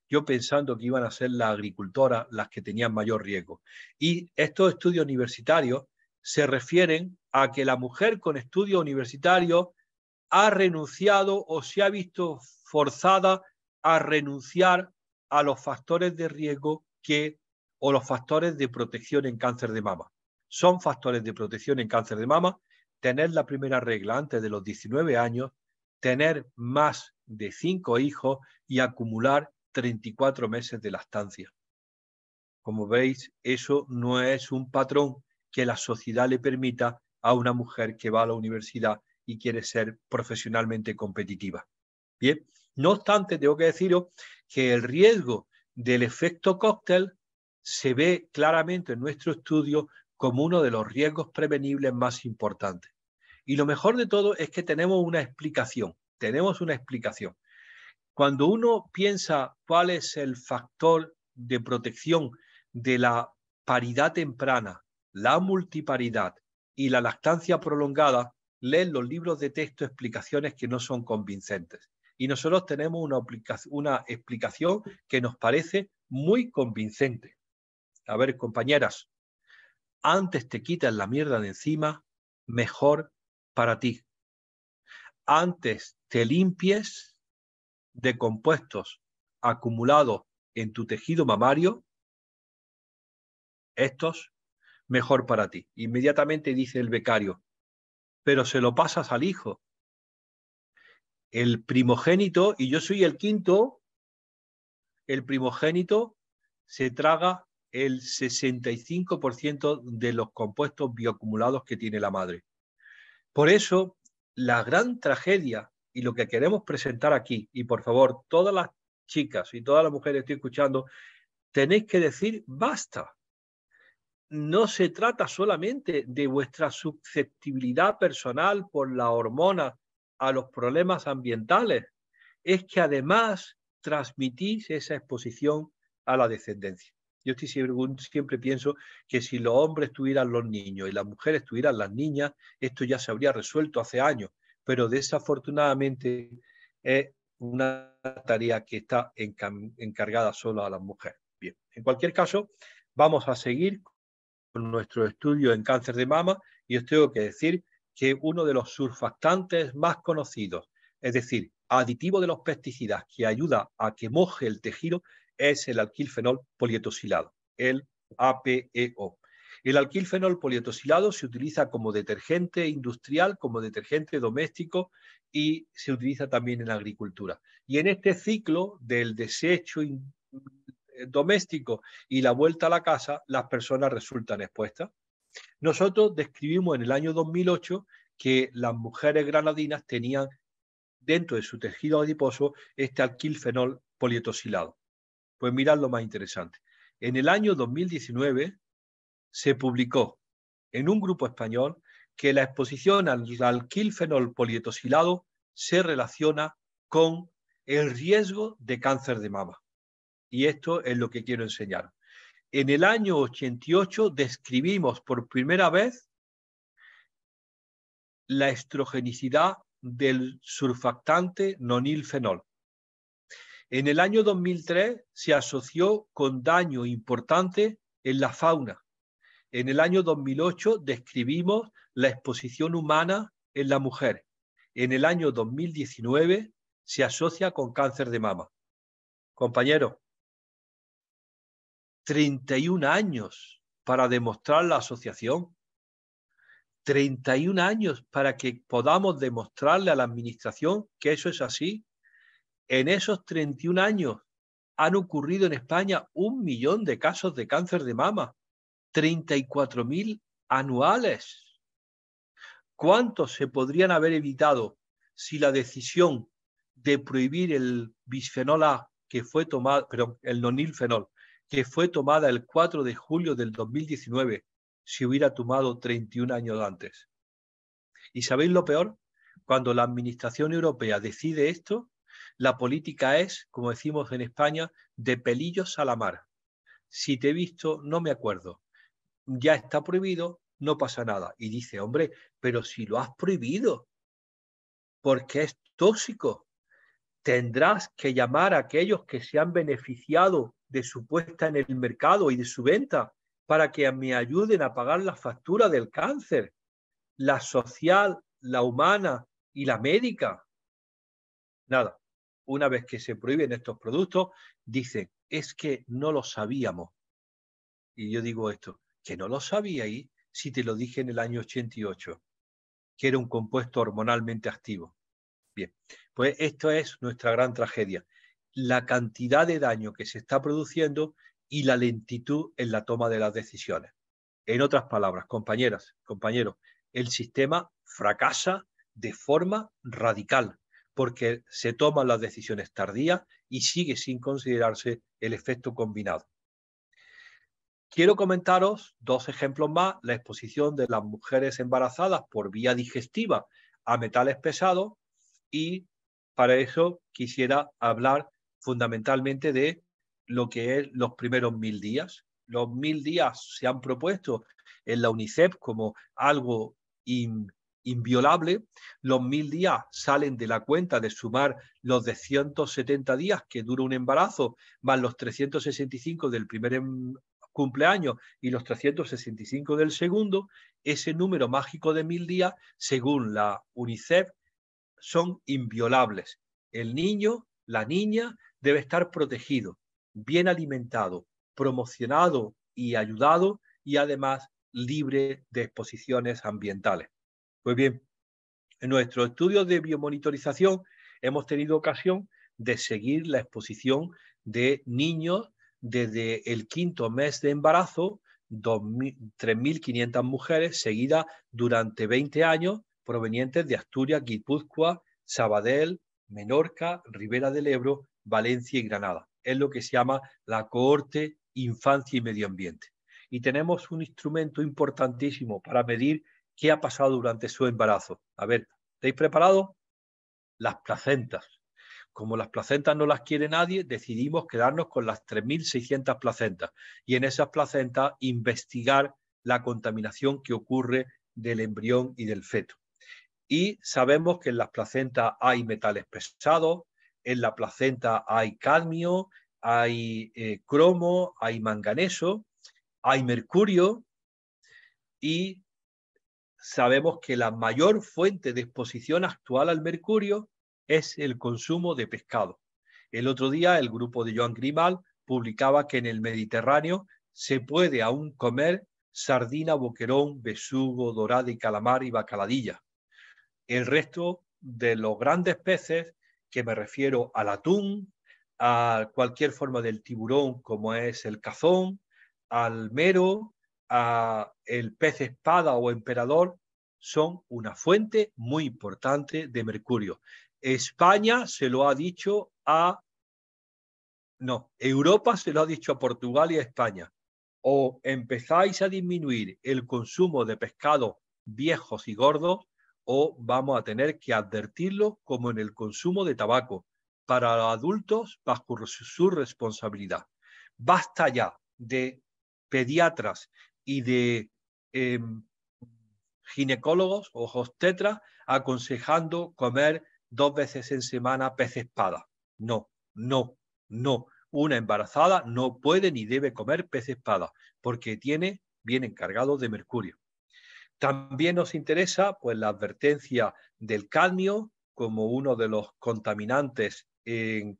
yo pensando que iban a ser las agricultoras las que tenían mayor riesgo. Y estos estudios universitarios se refieren a que la mujer con estudios universitarios ha renunciado o se ha visto forzada a renunciar a los factores de riesgo o los factores de protección en cáncer de mama. Son factores de protección en cáncer de mama tener la primera regla antes de los 19 años, tener más de 5 hijos y acumular 34 meses de lactancia. Como veis, eso no es un patrón que la sociedad le permita a una mujer que va a la universidad y quiere ser profesionalmente competitiva. Bien, no obstante, tengo que deciros que el riesgo del efecto cóctel se ve claramente en nuestro estudio como uno de los riesgos prevenibles más importantes. Y lo mejor de todo es que tenemos una explicación. Cuando uno piensa cuál es el factor de protección de la paridad temprana, la multiparidad y la lactancia prolongada, leen los libros de texto explicaciones que no son convincentes. Y nosotros tenemos una explicación que nos parece muy convincente. A ver, compañeras, antes te quitas la mierda de encima, mejor para ti. Antes te limpies de compuestos acumulados en tu tejido mamario, estos, mejor para ti. Inmediatamente dice el becario, pero se lo pasas al hijo. El primogénito, y yo soy el quinto, el primogénito se traga el 65% de los compuestos bioacumulados que tiene la madre. Por eso, la gran tragedia y lo que queremos presentar aquí, y por favor, todas las chicas y todas las mujeres que estoy escuchando, tenéis que decir basta. No se trata solamente de vuestra susceptibilidad personal por la hormona a los problemas ambientales, es que además transmitís esa exposición a la descendencia. Yo siempre pienso que si los hombres tuvieran los niños y las mujeres tuvieran las niñas, esto ya se habría resuelto hace años, pero desafortunadamente es una tarea que está encargada solo a las mujeres. Bien, en cualquier caso, vamos a seguir con nuestro estudio en cáncer de mama y os tengo que decir que uno de los surfactantes más conocidos, es decir, aditivo de los pesticidas que ayuda a que moje el tejido, es el alquilfenol polietoxilado, el APEO. El alquilfenol polietosilado se utiliza como detergente industrial, como detergente doméstico y se utiliza también en la agricultura. Y en este ciclo del desecho doméstico y la vuelta a la casa, las personas resultan expuestas. Nosotros describimos en el año 2008 que las mujeres granadinas tenían dentro de su tejido adiposo este alquilfenol polietosilado. Pues mirad lo más interesante. En el año 2019 se publicó en un grupo español que la exposición al alquilfenol polietosilado se relaciona con el riesgo de cáncer de mama. Y esto es lo que quiero enseñar. En el año 88 describimos por primera vez la estrogenicidad del surfactante nonilfenol. En el año 2003 se asoció con daño importante en la fauna. En el año 2008 describimos la exposición humana en la mujer. En el año 2019 se asocia con cáncer de mama. Compañeros, 31 años para demostrar la asociación. 31 años para que podamos demostrarle a la administración que eso es así. En esos 31 años han ocurrido en España 1 millón de casos de cáncer de mama, 34.000 anuales. ¿Cuántos se podrían haber evitado si la decisión de prohibir el bisfenol A, que fue tomada, perdón, el nonilfenol, que fue tomada el 4 de julio del 2019, se hubiera tomado 31 años antes? ¿Y sabéis lo peor? Cuando la Administración Europea decide esto, la política es, como decimos en España, de pelillos a la mar. Si te he visto, no me acuerdo. Ya está prohibido, no pasa nada. Y dice, hombre, pero si lo has prohibido, porque es tóxico, tendrás que llamar a aquellos que se han beneficiado de su puesta en el mercado y de su venta para que me ayuden a pagar la factura del cáncer, la social, la humana y la médica. Nada, una vez que se prohíben estos productos, dicen, es que no lo sabíamos. Y yo digo esto, que no lo sabíais si te lo dije en el año 88, que era un compuesto hormonalmente activo. Bien, pues esto es nuestra gran tragedia. La cantidad de daño que se está produciendo y la lentitud en la toma de las decisiones. En otras palabras, compañeras, compañeros, el sistema fracasa de forma radical porque se toman las decisiones tardías y sigue sin considerarse el efecto combinado. Quiero comentaros 2 ejemplos más: la exposición de las mujeres embarazadas por vía digestiva a metales pesados, y para eso quisiera hablar fundamentalmente de lo que es los primeros 1000 días. Los 1000 días se han propuesto en la UNICEF como algo inviolable. Los 1000 días salen de la cuenta de sumar los de 170 días que dura un embarazo, más los 365 del primer cumpleaños y los 365 del segundo. Ese número mágico de 1000 días, según la UNICEF, son inviolables. El niño, la niña, debe estar protegido, bien alimentado, promocionado y ayudado, y además libre de exposiciones ambientales. Pues bien, en nuestros estudios de biomonitorización hemos tenido ocasión de seguir la exposición de niños desde el 5º mes de embarazo, 3.500 mujeres seguidas durante 20 años, provenientes de Asturias, Guipúzcoa, Sabadell, Menorca, Ribera del Ebro, Valencia y Granada. Es lo que se llama la cohorte Infancia y Medio Ambiente. Y tenemos un instrumento importantísimo para medir qué ha pasado durante su embarazo. A ver, ¿estáis preparados? Las placentas. Como las placentas no las quiere nadie, decidimos quedarnos con las 3.600 placentas y en esas placentas investigar la contaminación que ocurre del embrión y del feto. Y sabemos que en las placentas hay metales pesados, en la placenta hay cadmio, hay cromo, hay manganeso, hay mercurio, y sabemos que la mayor fuente de exposición actual al mercurio es el consumo de pescado. El otro día el grupo de Joan Grimal publicaba que en el Mediterráneo se puede aún comer sardina, boquerón, besugo, dorada y calamar y bacaladilla. El resto de los grandes peces, que me refiero al atún, a cualquier forma del tiburón como es el cazón, al mero, a el pez espada o emperador, son una fuente muy importante de mercurio. España se lo ha dicho a... No, Europa se lo ha dicho a Portugal y a España. O empezáis a disminuir el consumo de pescados viejos y gordos, o vamos a tener que advertirlo como en el consumo de tabaco para los adultos bajo su responsabilidad. Basta ya de pediatras y de eh, ginecólogos o obstetras aconsejando comer 2 veces en semana pez espada. No, no, no. Una embarazada no puede ni debe comer pez espada porque viene cargado de mercurio. También nos interesa pues, la advertencia del cadmio como uno de los contaminantes en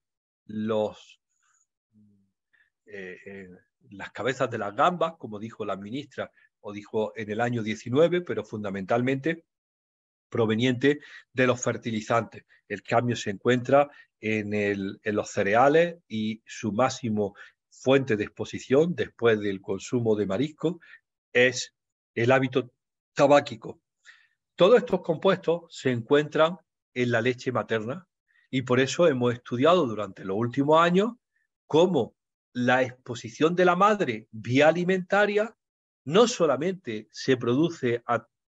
en las cabezas de las gambas, como dijo la ministra o dijo en el año 19, pero fundamentalmente proveniente de los fertilizantes. El cadmio se encuentra en los cereales y su máximo fuente de exposición después del consumo de marisco es el hábito tabáquico. Todos estos compuestos se encuentran en la leche materna y por eso hemos estudiado durante los últimos años cómo la exposición de la madre vía alimentaria no solamente se produce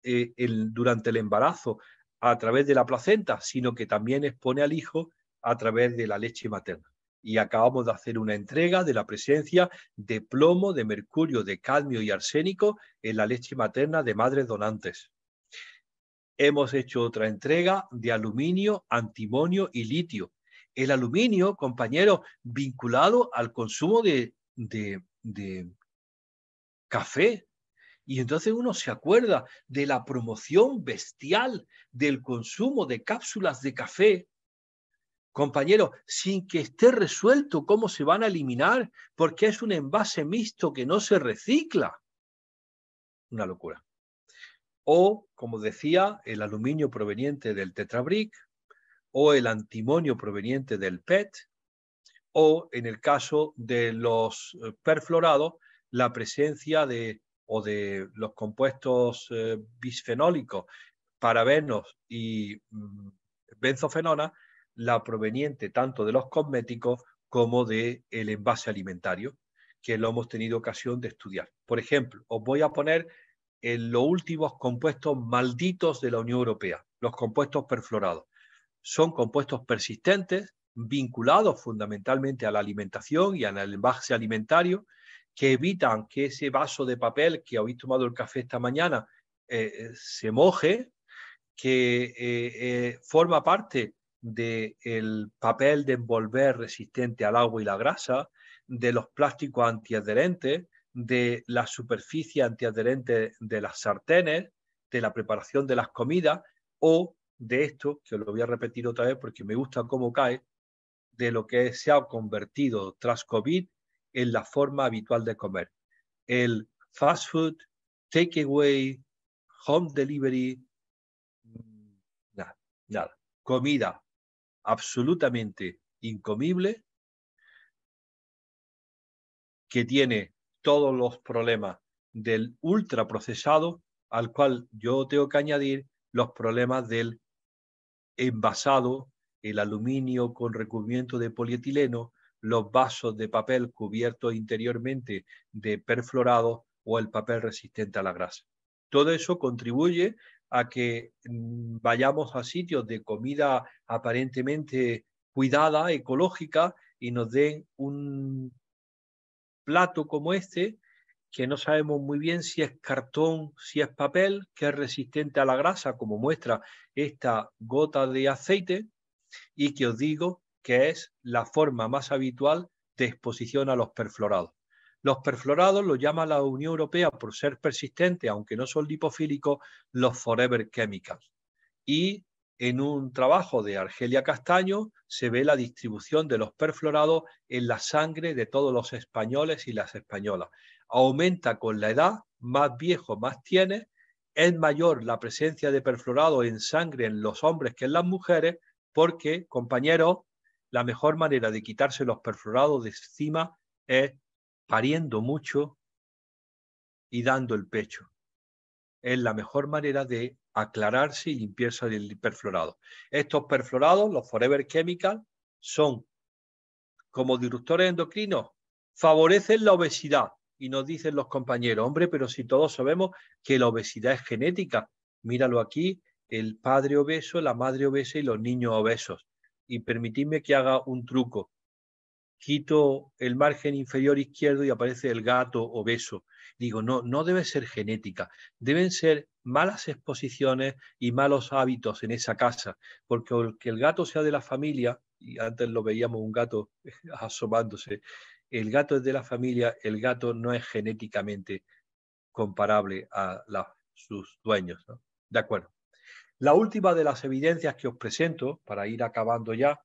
durante el embarazo a través de la placenta, sino que también expone al hijo a través de la leche materna. Y acabamos de hacer una entrega de la presencia de plomo, de mercurio, de cadmio y arsénico en la leche materna de madres donantes. Hemos hecho otra entrega de aluminio, antimonio y litio. El aluminio, compañeros, vinculado al consumo de café. Y entonces uno se acuerda de la promoción bestial del consumo de cápsulas de café, compañeros, sin que esté resuelto cómo se van a eliminar, porque es un envase mixto que no se recicla. Una locura. O, como decía, el aluminio proveniente del Tetrabric, o el antimonio proveniente del PET, o en el caso de los perfluorados, la presencia de los compuestos bisfenólicos, parabenos y benzofenona, la proveniente tanto de los cosméticos como del envase alimentario, que lo hemos tenido ocasión de estudiar. Por ejemplo, os voy a poner en los últimos compuestos malditos de la Unión Europea, los compuestos perfluorados. Son compuestos persistentes, vinculados fundamentalmente a la alimentación y al envase alimentario, que evitan que ese vaso de papel que habéis tomado el café esta mañana se moje, que forma parte del papel de envolver resistente al agua y la grasa, de los plásticos antiadherentes, de la superficie antiadherente de las sartenes, de la preparación de las comidas, o de esto, que os lo voy a repetir otra vez porque me gusta cómo cae, de lo que se ha convertido tras COVID en la forma habitual de comer. El fast food, takeaway, home delivery, nada, nada. Comida absolutamente incomible, que tiene todos los problemas del ultraprocesado, al cual yo tengo que añadir los problemas del envasado, el aluminio con recubrimiento de polietileno, los vasos de papel cubiertos interiormente de perfluorado o el papel resistente a la grasa. Todo eso contribuye a que vayamos a sitios de comida aparentemente cuidada, ecológica, y nos den un plato como este, que no sabemos muy bien si es cartón, si es papel, que es resistente a la grasa, como muestra esta gota de aceite, y que os digo que es la forma más habitual de exposición a los perfluorados. Los perfluorados los llama la Unión Europea, por ser persistentes, aunque no son lipofílicos, los forever chemicals. Y en un trabajo de Argelia Castaño se ve la distribución de los perfluorados en la sangre de todos los españoles y las españolas. Aumenta con la edad más viejo más tienes, es mayor la presencia de perfluorado en sangre en los hombres que en las mujeres, porque, compañeros, la mejor manera de quitarse los perfluorados de encima es pariendo mucho y dando el pecho. Es la mejor manera de aclararse y limpiarse del perfluorado. Estos perfluorados, los Forever Chemical, son como disruptores endocrinos, favorecen la obesidad. Y nos dicen los compañeros, hombre, pero si todos sabemos que la obesidad es genética, míralo aquí, el padre obeso, la madre obesa y los niños obesos. Y permitidme que haga un truco. Quito el margen inferior izquierdo y aparece el gato obeso. Digo, no, no debe ser genética, deben ser malas exposiciones y malos hábitos en esa casa, porque que el gato sea de la familia, y antes lo veíamos un gato asomándose, el gato es de la familia, el gato no es genéticamente comparable a sus dueños, ¿no? De acuerdo. La última de las evidencias que os presento, para ir acabando ya,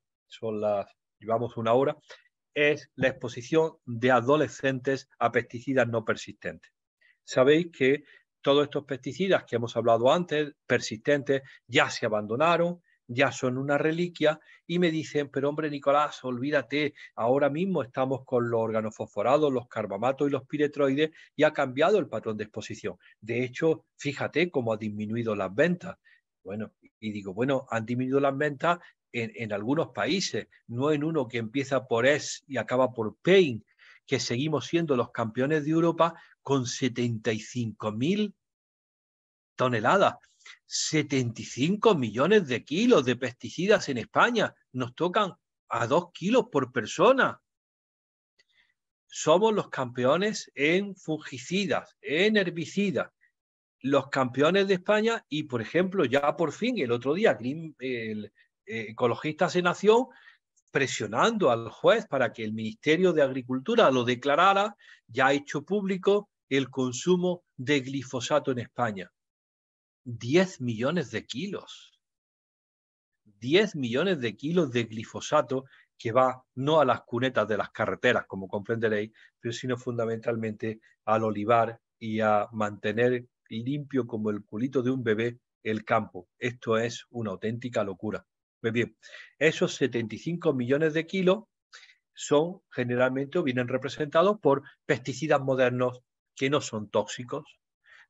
llevamos una hora, es la exposición de adolescentes a pesticidas no persistentes. Sabéis que todos estos pesticidas que hemos hablado antes, persistentes, ya se abandonaron, ya son una reliquia, y me dicen, pero hombre, Nicolás, olvídate, ahora mismo estamos con los organofosforados, los carbamatos y los piretroides, y ha cambiado el patrón de exposición. De hecho, fíjate cómo ha disminuido las ventas. Bueno, y digo, bueno, han disminuido las ventas en algunos países, no en uno que empieza por S y acaba por Pain, que seguimos siendo los campeones de Europa con 75.000 toneladas, 75 millones de kilos de pesticidas en España. Nos tocan a 2 kilos por persona. Somos los campeones en fungicidas, en herbicidas, los campeones de España y, por ejemplo, ya por fin el otro día Ecologistas en Acción presionando al juez para que el Ministerio de Agricultura lo declarara, ya ha hecho público el consumo de glifosato en España. 10 millones de kilos. 10 millones de kilos de glifosato que va no a las cunetas de las carreteras, como comprenderéis, pero sino fundamentalmente al olivar y a mantener limpio como el culito de un bebé el campo. Esto es una auténtica locura. Pues bien, esos 75 millones de kilos son generalmente o vienen representados por pesticidas modernos que no son tóxicos,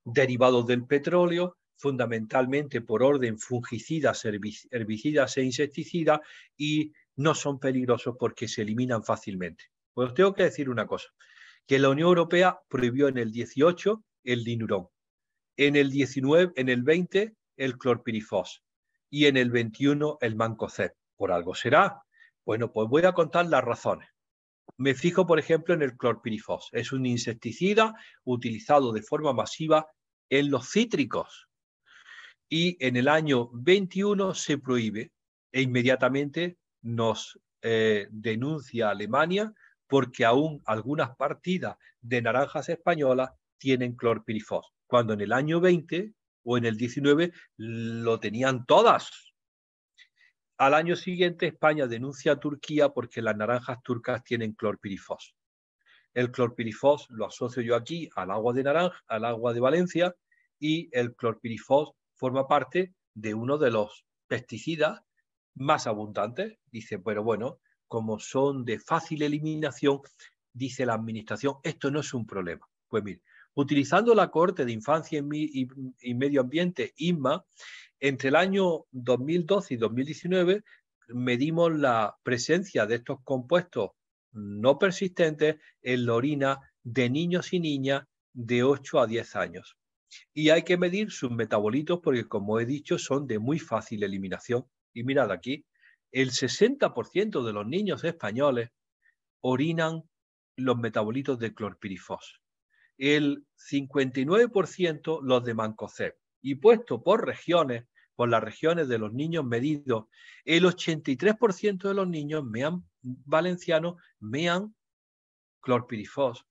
derivados del petróleo, fundamentalmente por orden fungicidas, herbicidas e insecticidas, y no son peligrosos porque se eliminan fácilmente. Pues os tengo que decir una cosa, que la Unión Europea prohibió en el 18 el dinurón, en el 19, en el 20 el clorpirifos y en el 21 el mancozeb. ¿Por algo será? Bueno, pues voy a contar las razones. Me fijo, por ejemplo, en el clorpirifos. Es un insecticida utilizado de forma masiva en los cítricos. Y en el año 21 se prohíbe e inmediatamente nos denuncia Alemania porque aún algunas partidas de naranjas españolas tienen clorpirifos, cuando en el año 20 o en el 19 lo tenían todas. Al año siguiente España denuncia a Turquía porque las naranjas turcas tienen clorpirifos. El clorpirifos lo asocio yo aquí al agua de naranja, al agua de Valencia, y el clorpirifos forma parte de uno de los pesticidas más abundantes. Dice, pero bueno, como son de fácil eliminación, dice la administración, esto no es un problema. Pues mire, utilizando la Cohorte de Infancia y Medio Ambiente, INMA, entre el año 2012 y 2019 medimos la presencia de estos compuestos no persistentes en la orina de niños y niñas de 8 a 10 años. Y hay que medir sus metabolitos porque, como he dicho, son de muy fácil eliminación. Y mirad aquí, el 60% de los niños españoles orinan los metabolitos de clorpirifos, el 59% los de mancozeb. Y puesto por regiones, por las regiones de los niños medidos, el 83% de los niños valencianos mean clorpirifos.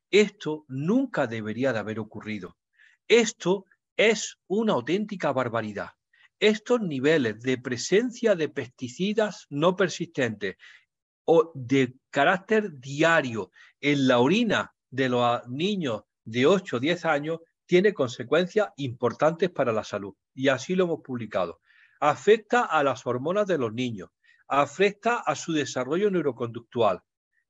Esto nunca debería de haber ocurrido. Esto es una auténtica barbaridad. Estos niveles de presencia de pesticidas no persistentes o de carácter diario en la orina de los niños de 8 o 10 años tiene consecuencias importantes para la salud. Y así lo hemos publicado. Afecta a las hormonas de los niños, afecta a su desarrollo neuroconductual,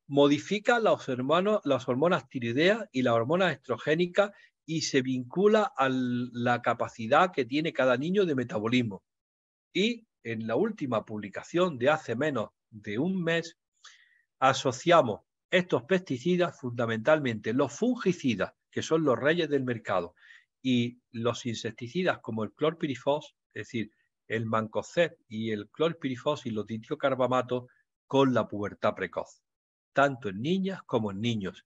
modifica las hormonas tiroideas y las hormonas estrogénicas y se vincula a la capacidad que tiene cada niño de metabolismo. Y en la última publicación de hace menos de un mes, asociamos estos pesticidas, fundamentalmente los fungicidas, que son los reyes del mercado, y los insecticidas como el clorpirifos, es decir, el mancozeb y el clorpirifos y los ditiocarbamatos, con la pubertad precoz, tanto en niñas como en niños.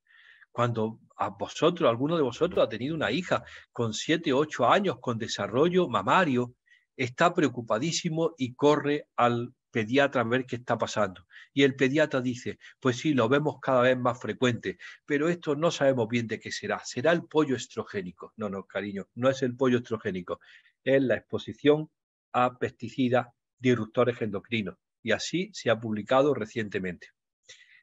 Cuando alguno de vosotros ha tenido una hija con 7 o 8 años con desarrollo mamario, está preocupadísimo y corre al pediatra a ver qué está pasando. Y el pediatra dice, pues sí, lo vemos cada vez más frecuente, pero esto no sabemos bien de qué será. ¿Será el pollo estrogénico? No, no, cariño, no es el pollo estrogénico. Es la exposición a pesticidas disruptores endocrinos. Y así se ha publicado recientemente.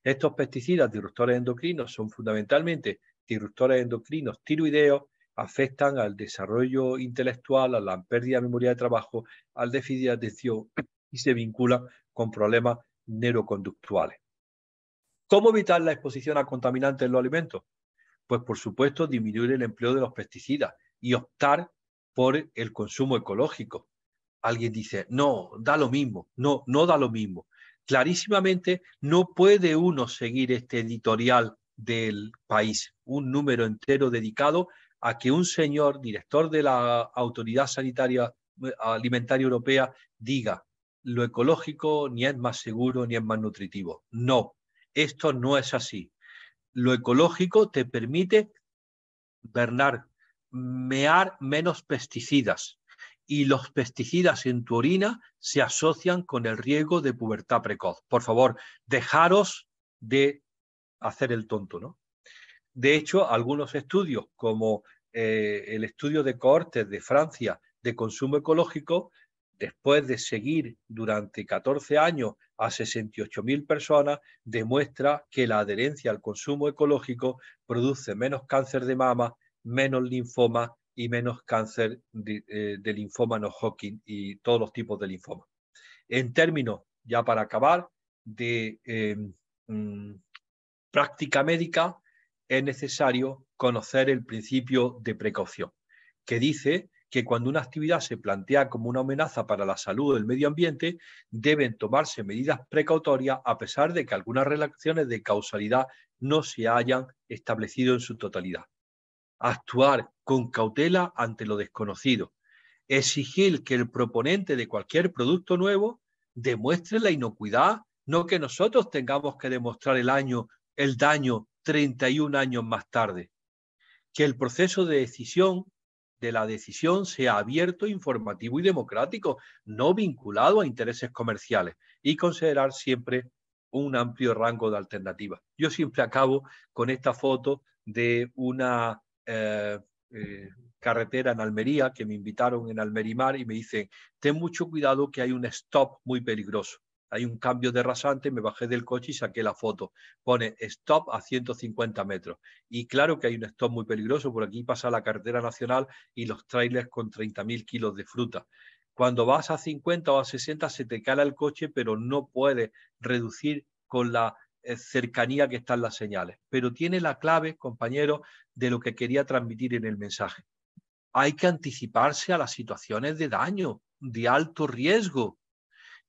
Estos pesticidas disruptores endocrinos son fundamentalmente disruptores endocrinos tiroideos, afectan al desarrollo intelectual, a la pérdida de memoria de trabajo, al déficit de atención y se vinculan con problemas neuroconductuales. ¿Cómo evitar la exposición a contaminantes en los alimentos? Pues por supuesto disminuir el empleo de los pesticidas y optar por el consumo ecológico. Alguien dice, no, da lo mismo. No, no da lo mismo. Clarísimamente no puede uno seguir este editorial del País, un número entero dedicado a que un señor director de la Autoridad Sanitaria Alimentaria Europea diga lo ecológico ni es más seguro ni es más nutritivo. No, esto no es así. Lo ecológico te permite, Bernard, mear menos pesticidas y los pesticidas en tu orina se asocian con el riesgo de pubertad precoz. Por favor, dejaros de hacer el tonto, ¿no? De hecho, algunos estudios, como el estudio de cohortes de Francia de consumo ecológico, después de seguir durante 14 años a 68.000 personas, demuestra que la adherencia al consumo ecológico produce menos cáncer de mama, menos linfoma y menos cáncer de linfoma no Hodgkin y todos los tipos de linfoma. En términos, ya para acabar, de práctica médica, es necesario conocer el principio de precaución, que dice que cuando una actividad se plantea como una amenaza para la salud del medio ambiente, deben tomarse medidas precautorias a pesar de que algunas relaciones de causalidad no se hayan establecido en su totalidad. Actuar con cautela ante lo desconocido. Exigir que el proponente de cualquier producto nuevo demuestre la inocuidad, no que nosotros tengamos que demostrar el daño 31 años más tarde. Que el proceso de la decisión sea abierto, informativo y democrático, no vinculado a intereses comerciales, y considerar siempre un amplio rango de alternativas. Yo siempre acabo con esta foto de una carretera en Almería, que me invitaron en Almerimar y me dicen, ten mucho cuidado que hay un stop muy peligroso. Hay un cambio de rasante, me bajé del coche y saqué la foto. Pone stop a 150 metros. Y claro que hay un stop muy peligroso, por aquí pasa la carretera nacional y los trailers con 30.000 kilos de fruta. Cuando vas a 50 o a 60 se te cala el coche, pero no puedes reducir con la cercanía que están las señales. Pero tiene la clave, compañero, de lo que quería transmitir en el mensaje. Hay que anticiparse a las situaciones de daño, de alto riesgo.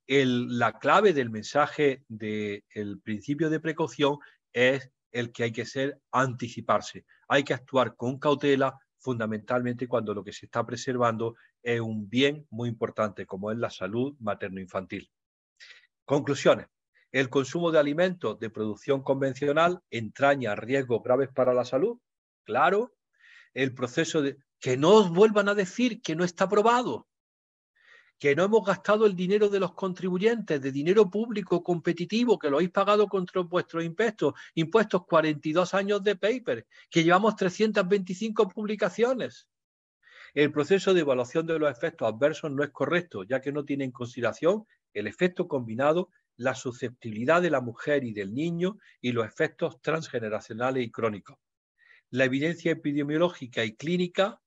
La clave del mensaje del principio de precaución es el que hay que anticiparse. Hay que actuar con cautela, fundamentalmente cuando lo que se está preservando es un bien muy importante, como es la salud materno-infantil. Conclusiones. El consumo de alimentos de producción convencional entraña riesgos graves para la salud. Claro. El proceso de que no os vuelvan a decir que no está aprobado, que no hemos gastado el dinero de los contribuyentes, de dinero público competitivo, que lo habéis pagado contra vuestros impuestos 42 años de paper, que llevamos 325 publicaciones. El proceso de evaluación de los efectos adversos no es correcto, ya que no tiene en consideración el efecto combinado, la susceptibilidad de la mujer y del niño y los efectos transgeneracionales y crónicos. La evidencia epidemiológica y clínica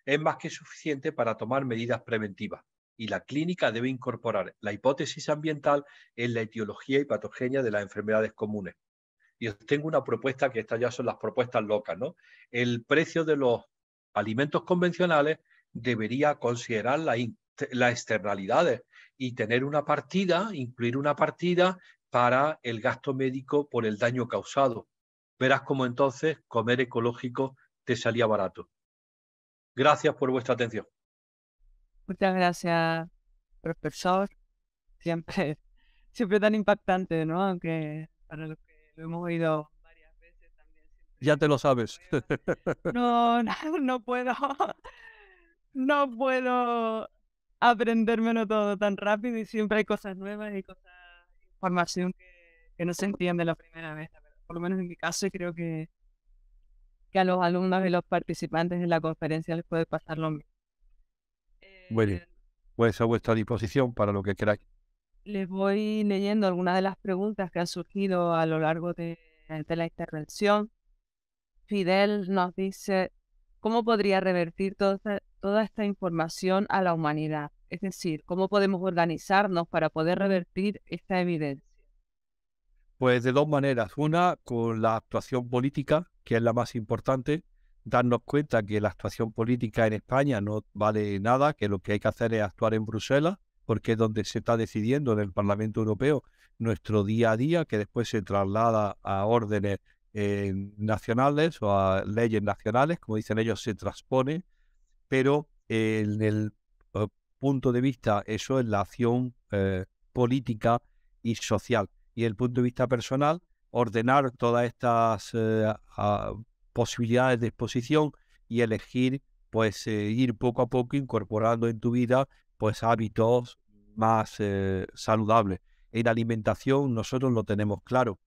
es más que suficiente para tomar medidas preventivas y la clínica debe incorporar la hipótesis ambiental en la etiología y patogenia de las enfermedades comunes. Y os tengo una propuesta, que estas ya son las propuestas locas, ¿no? El precio de los alimentos convencionales debería considerar las externalidades y tener una partida, incluir una partida para el gasto médico por el daño causado. Verás cómo entonces comer ecológico te salía barato. Gracias por vuestra atención. Muchas gracias, profesor. Siempre, siempre tan impactante, ¿no? Aunque para los que lo hemos oído varias veces también Ya siempre te lo hay cosas sabes. nuevas. No, no puedo, no puedo aprendérmelo todo tan rápido y siempre hay cosas nuevas y cosas, información que no se entiende la primera vez, la verdad. Por lo menos en mi caso, y creo que a los alumnos y los participantes en la conferencia les puede pasar lo mismo. Muy bien. Pues a vuestra disposición para lo que queráis. Les voy leyendo algunas de las preguntas que han surgido a lo largo de la intervención. Fidel nos dice, ¿cómo podría revertir toda esta información a la humanidad? Es decir, ¿cómo podemos organizarnos para poder revertir esta evidencia? Pues de dos maneras. Una, con la actuación política, que es la más importante, darnos cuenta que la actuación política en España no vale nada, que lo que hay que hacer es actuar en Bruselas, porque es donde se está decidiendo en el Parlamento Europeo nuestro día a día, que después se traslada a órdenes nacionales o a leyes nacionales, como dicen ellos, se transpone, pero en el punto de vista, eso es la acción política y social. Y el punto de vista personal, ordenar todas estas posibilidades de exposición y elegir, pues ir poco a poco incorporando en tu vida pues hábitos más saludables. En alimentación nosotros lo tenemos claro.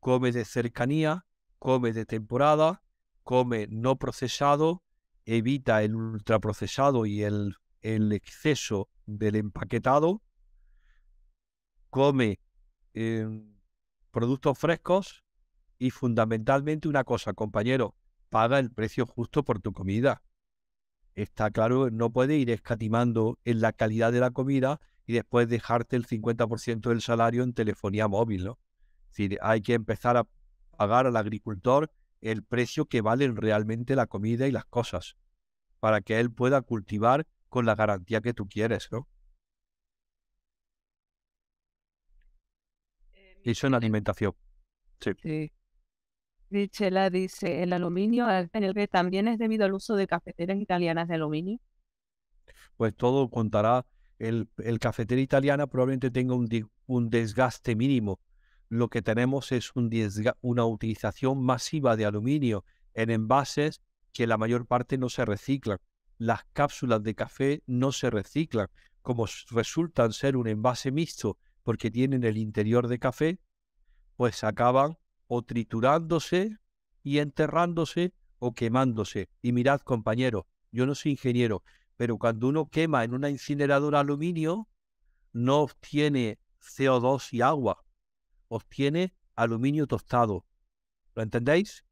Come de cercanía, come de temporada, come no procesado, evita el ultraprocesado y el exceso del empaquetado, come productos frescos y fundamentalmente una cosa, compañero, paga el precio justo por tu comida. Está claro, no puedes ir escatimando en la calidad de la comida y después dejarte el 50% del salario en telefonía móvil, ¿no? Es decir, hay que empezar a pagar al agricultor el precio que valen realmente la comida y las cosas, para que él pueda cultivar con la garantía que tú quieres, ¿no? Eso en alimentación. Sí. Sí. Michela dice, ¿el aluminio que también es debido al uso de cafeteras italianas de aluminio? Pues todo contará. El cafetera italiana probablemente tenga un desgaste mínimo. Lo que tenemos es una utilización masiva de aluminio en envases que la mayor parte no se reciclan. Las cápsulas de café no se reciclan. Como resultan ser un envase mixto porque tienen el interior de café, pues acaban o triturándose y enterrándose o quemándose. Y mirad, compañeros, yo no soy ingeniero, pero cuando uno quema en una incineradora aluminio, no obtiene CO2 y agua, obtiene aluminio tostado. ¿Lo entendéis?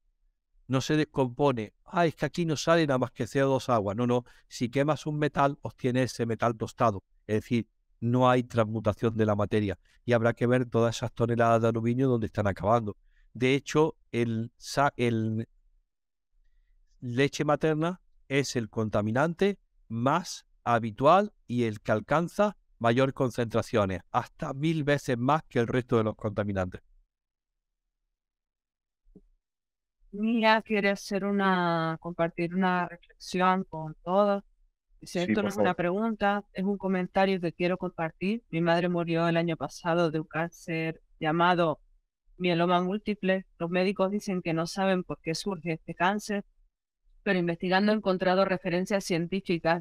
No se descompone. Ah, es que aquí no sale nada más que CO2 agua. No, no. Si quemas un metal, obtienes ese metal tostado. Es decir, no hay transmutación de la materia. Y habrá que ver todas esas toneladas de aluminio donde están acabando. De hecho, el leche materna es el contaminante más habitual y el que alcanza mayor concentraciones, hasta 1000 veces más que el resto de los contaminantes. Mira, quiere compartir una reflexión con todos. Dice, Sí, esto no por es una favor. pregunta, es un comentario que quiero compartir. Mi madre murió el año pasado de un cáncer llamado mieloma múltiple. Los médicos dicen que no saben por qué surge este cáncer, pero investigando he encontrado referencias científicas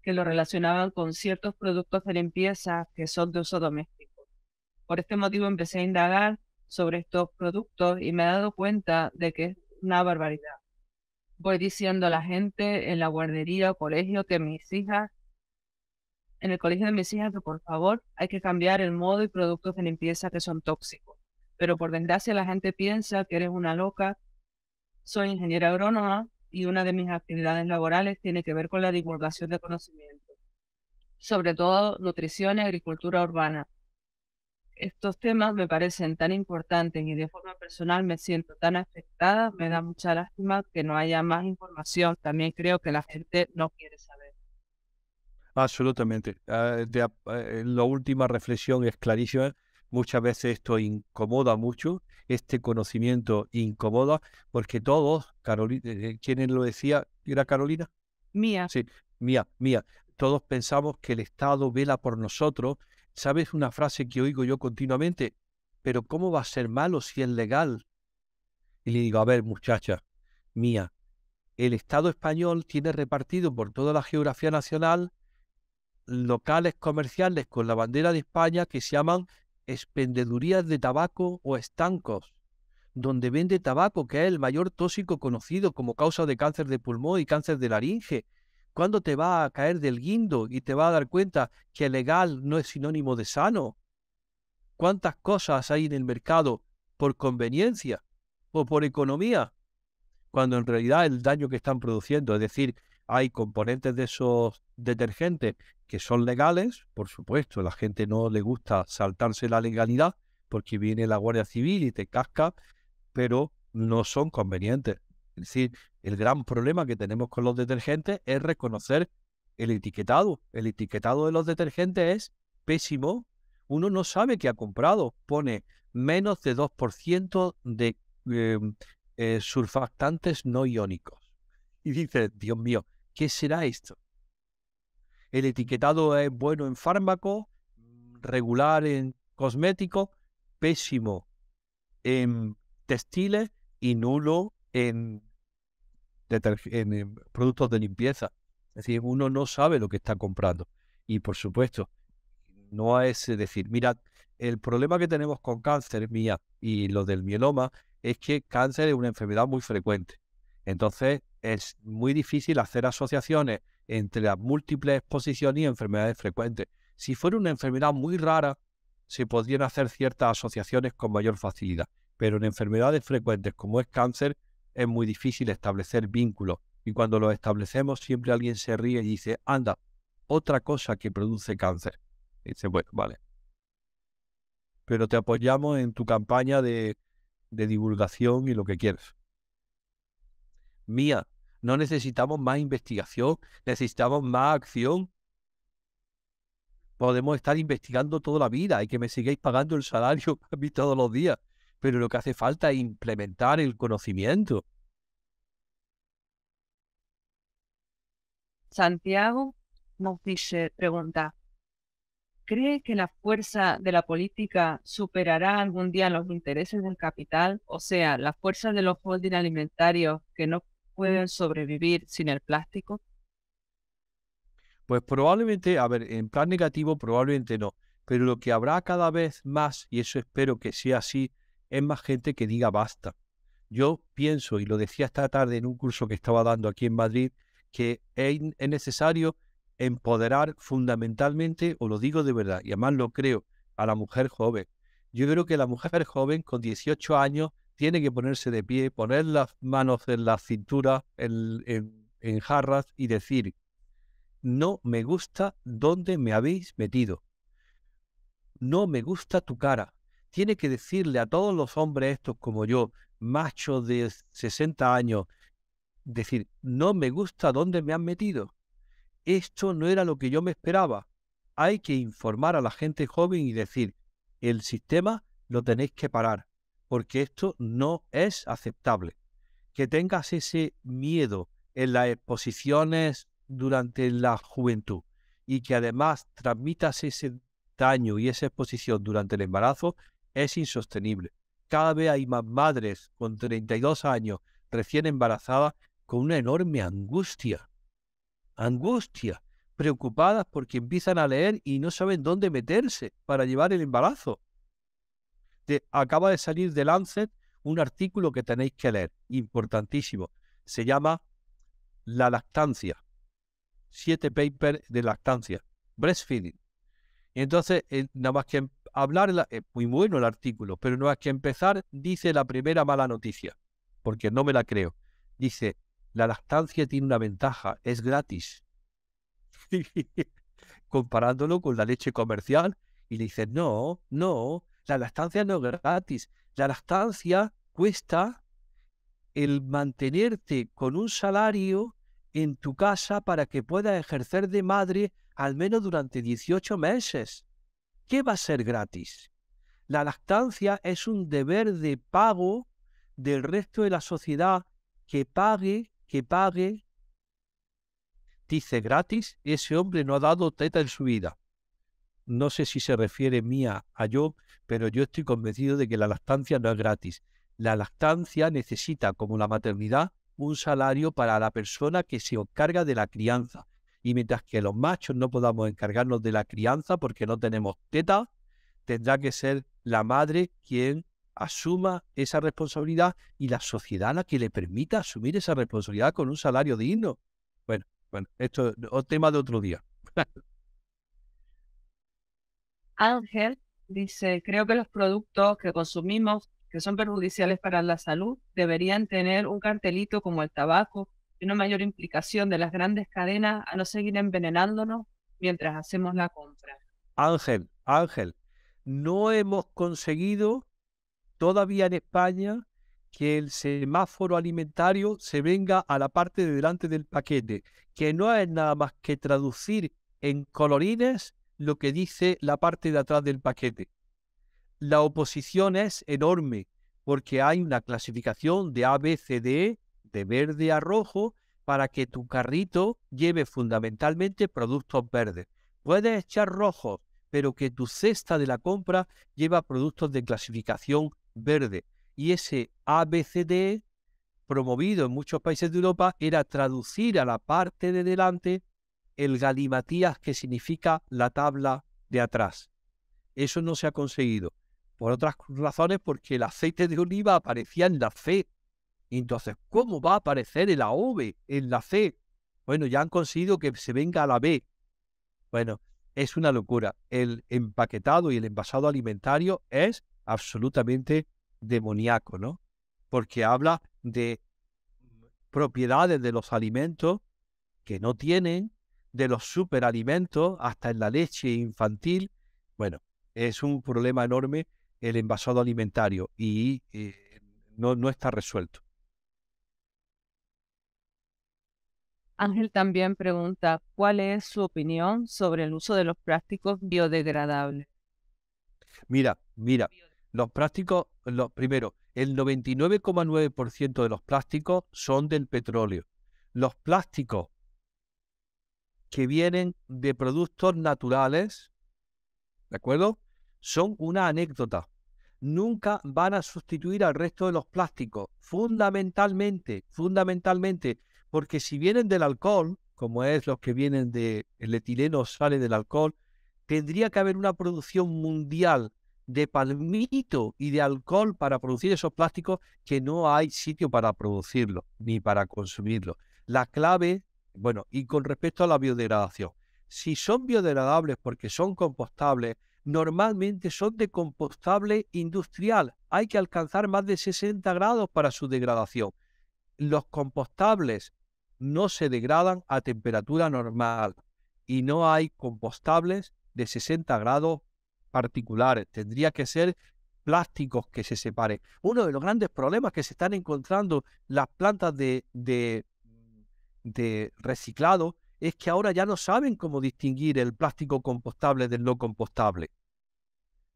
que lo relacionaban con ciertos productos de limpieza que son de uso doméstico. Por este motivo empecé a indagar sobre estos productos y me he dado cuenta de que es una barbaridad. Voy diciendo a la gente en la guardería o colegio en el colegio de mis hijas que por favor hay que cambiar el modo y productos de limpieza que son tóxicos. Pero por desgracia la gente piensa que eres una loca Soy ingeniera agrónoma y una de mis actividades laborales tiene que ver con la divulgación de conocimiento, sobre todo nutrición y agricultura urbana. Estos temas me parecen tan importantes y de forma personal me siento tan afectada, me da mucha lástima que no haya más información. También creo que la gente no quiere saber. Absolutamente. La última reflexión es clarísima. Muchas veces esto incomoda mucho, este conocimiento incomoda, porque todos, Carolina, ¿quién lo decía? ¿Era Carolina? Mía, Sí, mía. Todos pensamos que el Estado vela por nosotros. ¿Sabes una frase que oigo yo continuamente? Pero ¿cómo va a ser malo si es legal? Y le digo, a ver, muchacha, mía, el Estado español tiene repartido por toda la geografía nacional locales comerciales con la bandera de España que se llaman expendedurías de tabaco o estancos, donde vende tabaco, que es el mayor tóxico conocido como causa de cáncer de pulmón y cáncer de laringe. ¿Cuándo te va a caer del guindo y te va a dar cuenta que legal no es sinónimo de sano? ¿Cuántas cosas hay en el mercado por conveniencia o por economía, cuando en realidad el daño que están produciendo, es decir, hay componentes de esos detergentes que son legales? Por supuesto, a la gente no le gusta saltarse la legalidad porque viene la Guardia Civil y te casca, pero no son convenientes. Es decir, el gran problema que tenemos con los detergentes es reconocer el etiquetado. El etiquetado de los detergentes es pésimo. Uno no sabe qué ha comprado. Pone menos de 2% de eh, surfactantes no iónicos. Y dice, Dios mío, ¿qué será esto? El etiquetado es bueno en fármacos, regular en cosméticos, pésimo en textiles y nulo en productos de limpieza. Es decir, uno no sabe lo que está comprando. Y por supuesto, no es decir, mirad, el problema que tenemos con cáncer, mía, y lo del mieloma, es que cáncer es una enfermedad muy frecuente. Entonces, es muy difícil hacer asociaciones entre las múltiples exposiciones y enfermedades frecuentes. Si fuera una enfermedad muy rara, se podrían hacer ciertas asociaciones con mayor facilidad. Pero en enfermedades frecuentes como es cáncer, es muy difícil establecer vínculos. Y cuando los establecemos, siempre alguien se ríe y dice, anda, otra cosa que produce cáncer. Y dice, bueno, vale. Pero te apoyamos en tu campaña de divulgación y lo que quieras. Mía, no necesitamos más investigación, necesitamos más acción. Podemos estar investigando toda la vida y que me sigáis pagando el salario a mí todos los días. Pero lo que hace falta es implementar el conocimiento. Santiago nos dice, pregunta, ¿cree que la fuerza de la política superará algún día los intereses del capital? O sea, la fuerza de los holding alimentarios que no pueden sobrevivir sin el plástico. Pues probablemente, a ver, en plan negativo probablemente no, pero lo que habrá cada vez más, y eso espero que sea así, es más gente que diga basta. Yo pienso, y lo decía esta tarde en un curso que estaba dando aquí en Madrid, que es necesario empoderar fundamentalmente, o lo digo de verdad, y además lo creo, a la mujer joven. Yo creo que la mujer joven con 18 años tiene que ponerse de pie, poner las manos en la cintura, en jarras y decir, no me gusta dónde me habéis metido. No me gusta tu cara. Tiene que decirle a todos los hombres estos como yo, machos de 60 años, decir, no me gusta dónde me han metido. Esto no era lo que yo me esperaba. Hay que informar a la gente joven y decir, el sistema lo tenéis que parar, porque esto no es aceptable. Que tengas ese miedo en las exposiciones durante la juventud y que además transmitas ese daño y esa exposición durante el embarazo es insostenible. Cada vez hay más madres con 32 años recién embarazadas con una enorme angustia, preocupadas porque empiezan a leer y no saben dónde meterse para llevar el embarazo. Acaba de salir de Lancet un artículo que tenéis que leer, importantísimo. Se llama La lactancia. 7 papers de lactancia. Breastfeeding. Y entonces, nada más que hablar, muy bueno el artículo, pero nada más que empezar, dice la primera mala noticia. porque no me la creo. Dice, la lactancia tiene una ventaja, es gratis. Comparándolo con la leche comercial, y le dice, no, no, la lactancia no es gratis. La lactancia cuesta el mantenerte con un salario en tu casa para que puedas ejercer de madre al menos durante 18 meses. ¿Qué va a ser gratis? La lactancia es un deber de pago del resto de la sociedad que pague. Dice gratis, ese hombre no ha dado teta en su vida. No sé si se refiere mía a yo, pero yo estoy convencido de que la lactancia no es gratis. La lactancia necesita, como la maternidad, un salario para la persona que se encarga de la crianza. Y mientras que los machos no podamos encargarnos de la crianza porque no tenemos teta, tendrá que ser la madre quien asuma esa responsabilidad y la sociedad la que le permita asumir esa responsabilidad con un salario digno. Bueno, esto es un tema de otro día. Ángel dice, creo que los productos que consumimos que son perjudiciales para la salud deberían tener un cartelito como el tabaco y una mayor implicación de las grandes cadenas a no seguir envenenándonos mientras hacemos la compra. Ángel, no hemos conseguido todavía en España que el semáforo alimentario se venga a la parte de delante del paquete, que no es nada más que traducir en colorines lo que dice la parte de atrás del paquete. La oposición es enorme porque hay una clasificación de A, B, C, D, E, de verde a rojo, para que tu carrito lleve fundamentalmente productos verdes. Puedes echar rojos, pero que tu cesta de la compra lleva productos de clasificación verde. Y ese A, B, C, D, E, promovido en muchos países de Europa, era traducir a la parte de delante el galimatías que significa la tabla de atrás. Eso no se ha conseguido. Por otras razones, porque el aceite de oliva aparecía en la C. Entonces, ¿cómo va a aparecer en la V, en la C? Bueno, ya han conseguido que se venga a la B. Bueno, es una locura. El empaquetado y el envasado alimentario es absolutamente demoníaco, ¿no? Porque habla de propiedades de los alimentos que no tienen, de los superalimentos, hasta en la leche infantil. Bueno, es un problema enorme el envasado alimentario y no está resuelto. Ángel también pregunta, ¿cuál es su opinión sobre el uso de los plásticos biodegradables? Mira, los plásticos, primero, el 99,9% de los plásticos son del petróleo. Los plásticos que vienen de productos naturales, ¿de acuerdo? Son una anécdota. Nunca van a sustituir al resto de los plásticos, fundamentalmente, porque si vienen del alcohol, como es los que vienen del etileno sale del alcohol, tendría que haber una producción mundial de palmito y de alcohol para producir esos plásticos que no hay sitio para producirlo ni para consumirlo. La clave, bueno, y con respecto a la biodegradación, si son biodegradables porque son compostables, normalmente son de compostable industrial. Hay que alcanzar más de 60 grados para su degradación. Los compostables no se degradan a temperatura normal y no hay compostables de 60 grados particulares. Tendría que ser plásticos que se separen. Uno de los grandes problemas que se están encontrando las plantas de reciclado es que ahora ya no saben cómo distinguir el plástico compostable del no compostable.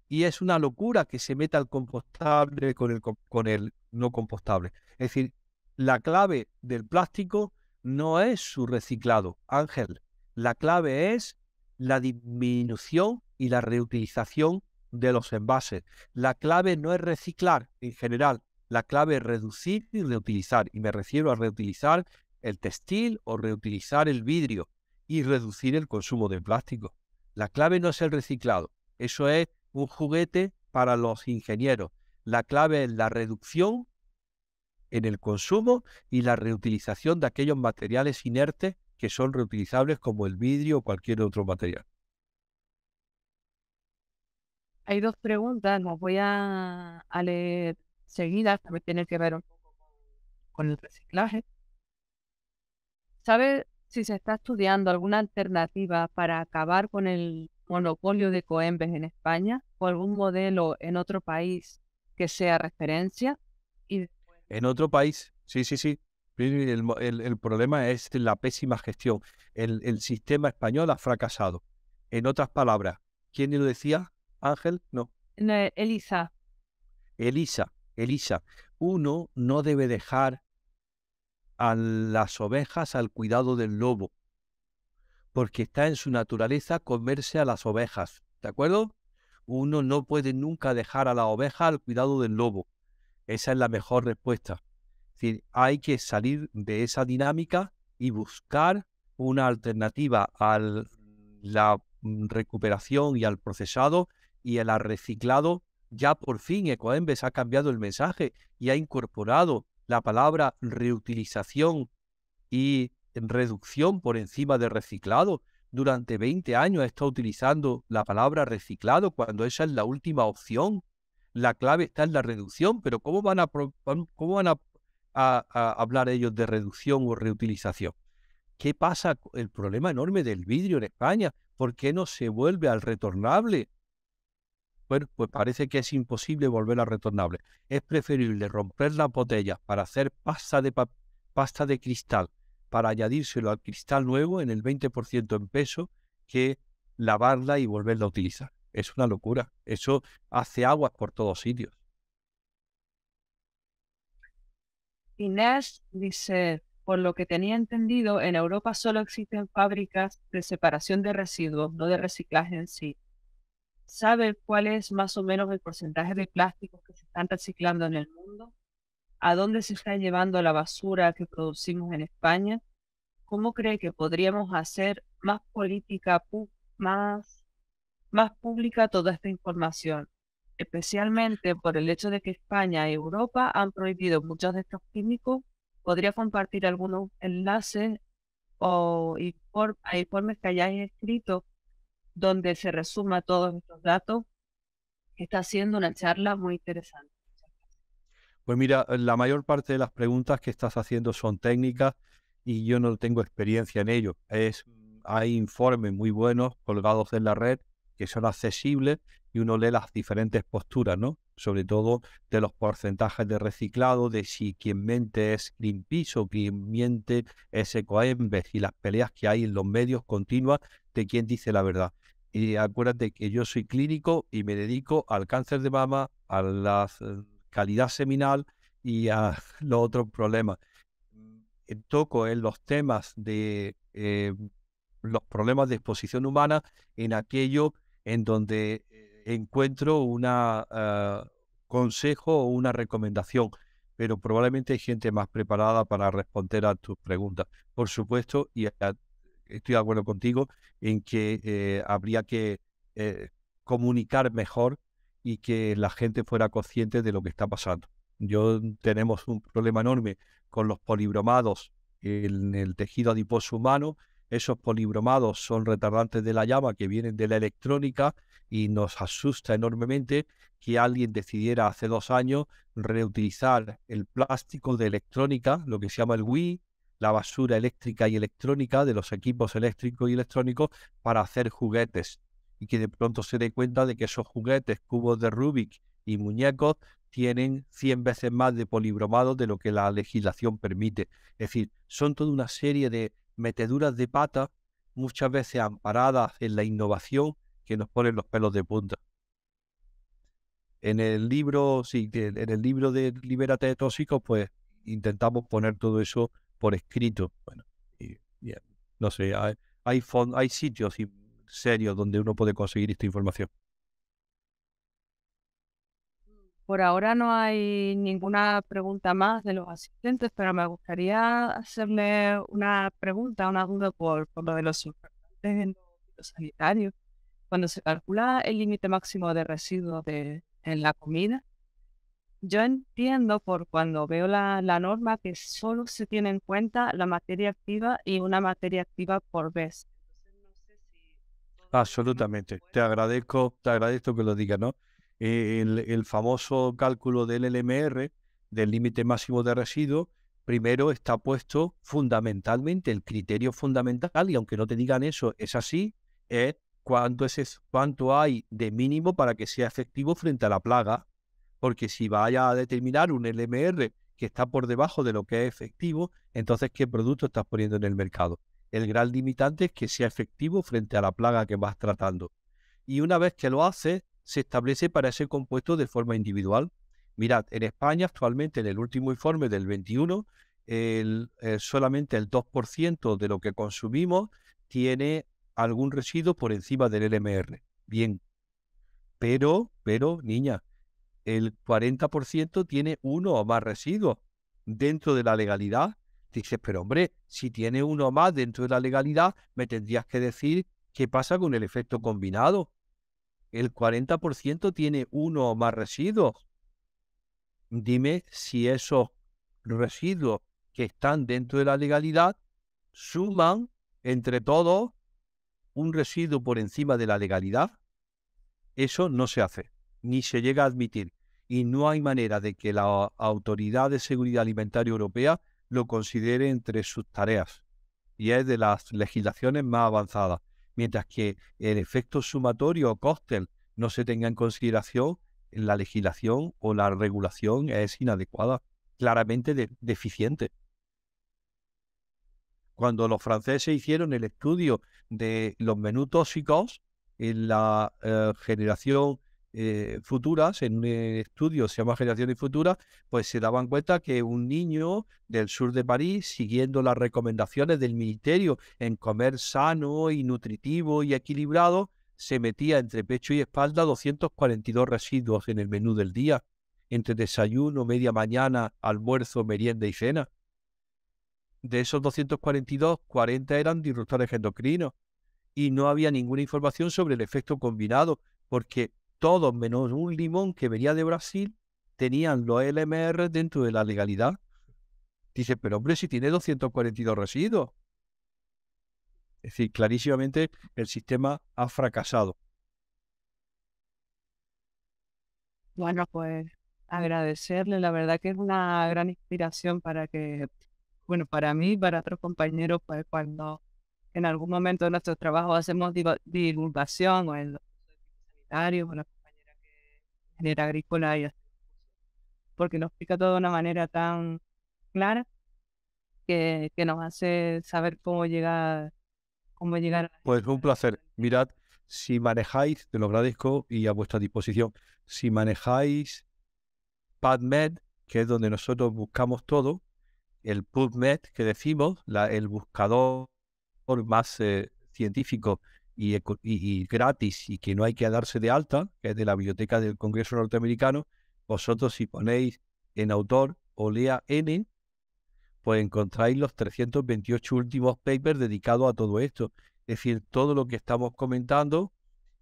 Y es una locura que se meta el compostable con el no compostable. Es decir, la clave del plástico no es su reciclado, Ángel. La clave es la disminución y la reutilización de los envases. La clave no es reciclar en general. La clave es reducir y reutilizar. Y me refiero a reutilizar el textil o reutilizar el vidrio y reducir el consumo de plástico. La clave no es el reciclado. Eso es un juguete para los ingenieros. La clave es la reducción en el consumo y la reutilización de aquellos materiales inertes que son reutilizables como el vidrio o cualquier otro material. Hay dos preguntas, las voy a leer seguidas, también tiene que ver un poco con el reciclaje. ¿Sabe si se está estudiando alguna alternativa para acabar con el monopolio de Coembes en España o algún modelo en otro país que sea referencia? Y En otro país, sí, sí, sí. El problema es la pésima gestión. El sistema español ha fracasado. En otras palabras, ¿quién lo decía? ¿Ángel? No. Elisa, Elisa, uno no debe dejar a las ovejas al cuidado del lobo, porque está en su naturaleza comerse a las ovejas, ¿de acuerdo? Uno no puede nunca dejar a la oveja al cuidado del lobo. Esa es la mejor respuesta. Es decir, hay que salir de esa dinámica y buscar una alternativa a la recuperación y al procesado y al reciclado. Ya por fin Ecoembes ha cambiado el mensaje y ha incorporado la palabra reutilización y reducción por encima de reciclado. Durante 20 años ha estado utilizando la palabra reciclado cuando esa es la última opción. La clave está en la reducción, pero ¿cómo van a hablar ellos de reducción o reutilización? ¿Qué pasa con el problema enorme del vidrio en España? ¿Por qué no se vuelve al retornable? Bueno, pues parece que es imposible volver al retornable. Es preferible romper las botellas para hacer pasta de cristal, para añadírselo al cristal nuevo en el 20% en peso, que lavarla y volverla a utilizar. Es una locura. Eso hace aguas por todos sitios. Inés dice, por lo que tenía entendido, en Europa solo existen fábricas de separación de residuos, no de reciclaje en sí. ¿Sabe cuál es más o menos el porcentaje de plásticos que se están reciclando en el mundo? ¿A dónde se está llevando la basura que producimos en España? ¿Cómo cree que podríamos hacer más política, más pública toda esta información? Especialmente por el hecho de que España y Europa han prohibido muchos de estos químicos. ¿Podría compartir algunos enlaces o informes que hayáis escrito donde se resuma todos estos datos? Está siendo una charla muy interesante. Pues mira, la mayor parte de las preguntas que estás haciendo son técnicas y yo no tengo experiencia en ello. Hay informes muy buenos colgados en la red que son accesibles y uno lee las diferentes posturas, ¿no? Sobre todo de los porcentajes de reciclado, de si quien miente es Greenpeace o quien miente es Ecoembes y las peleas que hay en los medios continuas de quién dice la verdad. Y acuérdate que yo soy clínico y me dedico al cáncer de mama, a la calidad seminal y a los otros problemas. Toco en los temas de los problemas de exposición humana en aquello en donde encuentro una consejo o una recomendación, pero probablemente hay gente más preparada para responder a tus preguntas. Por supuesto, estoy de acuerdo contigo en que habría que comunicar mejor y que la gente fuera consciente de lo que está pasando. Tenemos un problema enorme con los polibromados en el tejido adiposo humano. Esos polibromados son retardantes de la llama que vienen de la electrónica y nos asusta enormemente que alguien decidiera hace 2 años reutilizar el plástico de electrónica, lo que se llama el WI, la basura eléctrica y electrónica de los equipos eléctricos y electrónicos para hacer juguetes y que de pronto se dé cuenta de que esos juguetes, cubos de Rubik y muñecos tienen 100 veces más de polibromados de lo que la legislación permite. Es decir, son toda una serie de meteduras de pata, muchas veces amparadas en la innovación, que nos ponen los pelos de punta. En el libro, sí, en el libro de Libérate de Tóxicos, pues intentamos poner todo eso por escrito. Bueno, no sé, hay sitios serios donde uno puede conseguir esta información. Por ahora no hay ninguna pregunta más de los asistentes, pero me gustaría hacerle una pregunta, una duda por lo de los surfactantes en los sanitarios. Cuando se calcula el límite máximo de residuos en la comida, yo entiendo por cuando veo la norma que solo se tiene en cuenta la materia activa y una materia activa por vez. Absolutamente. Te agradezco que lo digas, ¿no? El famoso cálculo del LMR, del límite máximo de residuos, primero está puesto fundamentalmente, el criterio fundamental, y aunque no te digan eso, es así, es cuánto hay de mínimo para que sea efectivo frente a la plaga, porque si vaya a determinar un LMR que está por debajo de lo que es efectivo, entonces ¿qué producto estás poniendo en el mercado? El gran limitante es que sea efectivo frente a la plaga que vas tratando. Y una vez que lo haces, se establece para ese compuesto de forma individual. Mirad, en España actualmente, en el último informe del 21, solamente el 2% de lo que consumimos tiene algún residuo por encima del LMR. Bien, pero, niña, el 40% tiene uno o más residuos dentro de la legalidad. Dices, pero hombre, si tiene uno o más dentro de la legalidad, me tendrías que decir qué pasa con el efecto combinado. El 40% tiene uno o más residuos. Dime si esos residuos que están dentro de la legalidad suman entre todos un residuo por encima de la legalidad. Eso no se hace, ni se llega a admitir. Y no hay manera de que la Autoridad de Seguridad Alimentaria Europea lo considere entre sus tareas. Y es de las legislaciones más avanzadas. Mientras que el efecto sumatorio o cóctel no se tenga en consideración, la legislación o la regulación es inadecuada, claramente deficiente. Cuando los franceses hicieron el estudio de los menús tóxicos en la generación futuras, en un estudio se llama Generaciones Futuras, pues se daban cuenta que un niño del sur de París, siguiendo las recomendaciones del ministerio en comer sano y nutritivo y equilibrado, se metía entre pecho y espalda 242 residuos en el menú del día, entre desayuno, media mañana, almuerzo, merienda y cena. De esos 242, 40 eran disruptores endocrinos y no había ninguna información sobre el efecto combinado, porque todos menos un limón que venía de Brasil tenían los LMR dentro de la legalidad. Dice, pero hombre, si tiene 242 residuos. Es decir, clarísimamente el sistema ha fracasado. Bueno, pues agradecerle, la verdad que es una gran inspiración para que, bueno, para mí, para otros compañeros, pues cuando en algún momento de nuestro trabajo hacemos divulgación o en los sanitarios, con la compañera que es ingeniera agrícola, y así, porque nos explica todo de una manera tan clara que nos hace saber cómo llegar a la Pues gente un para que placer. lo entienda. Mirad, si manejáis, te lo agradezco y a vuestra disposición, si manejáis PubMed, que es donde nosotros buscamos todo, el PubMed que decimos, el buscador más científico y gratis y que no hay que darse de alta, que es de la Biblioteca del Congreso Norteamericano, vosotros si ponéis en autor Olea N, pues encontráis los 328 últimos papers dedicados a todo esto. Es decir, todo lo que estamos comentando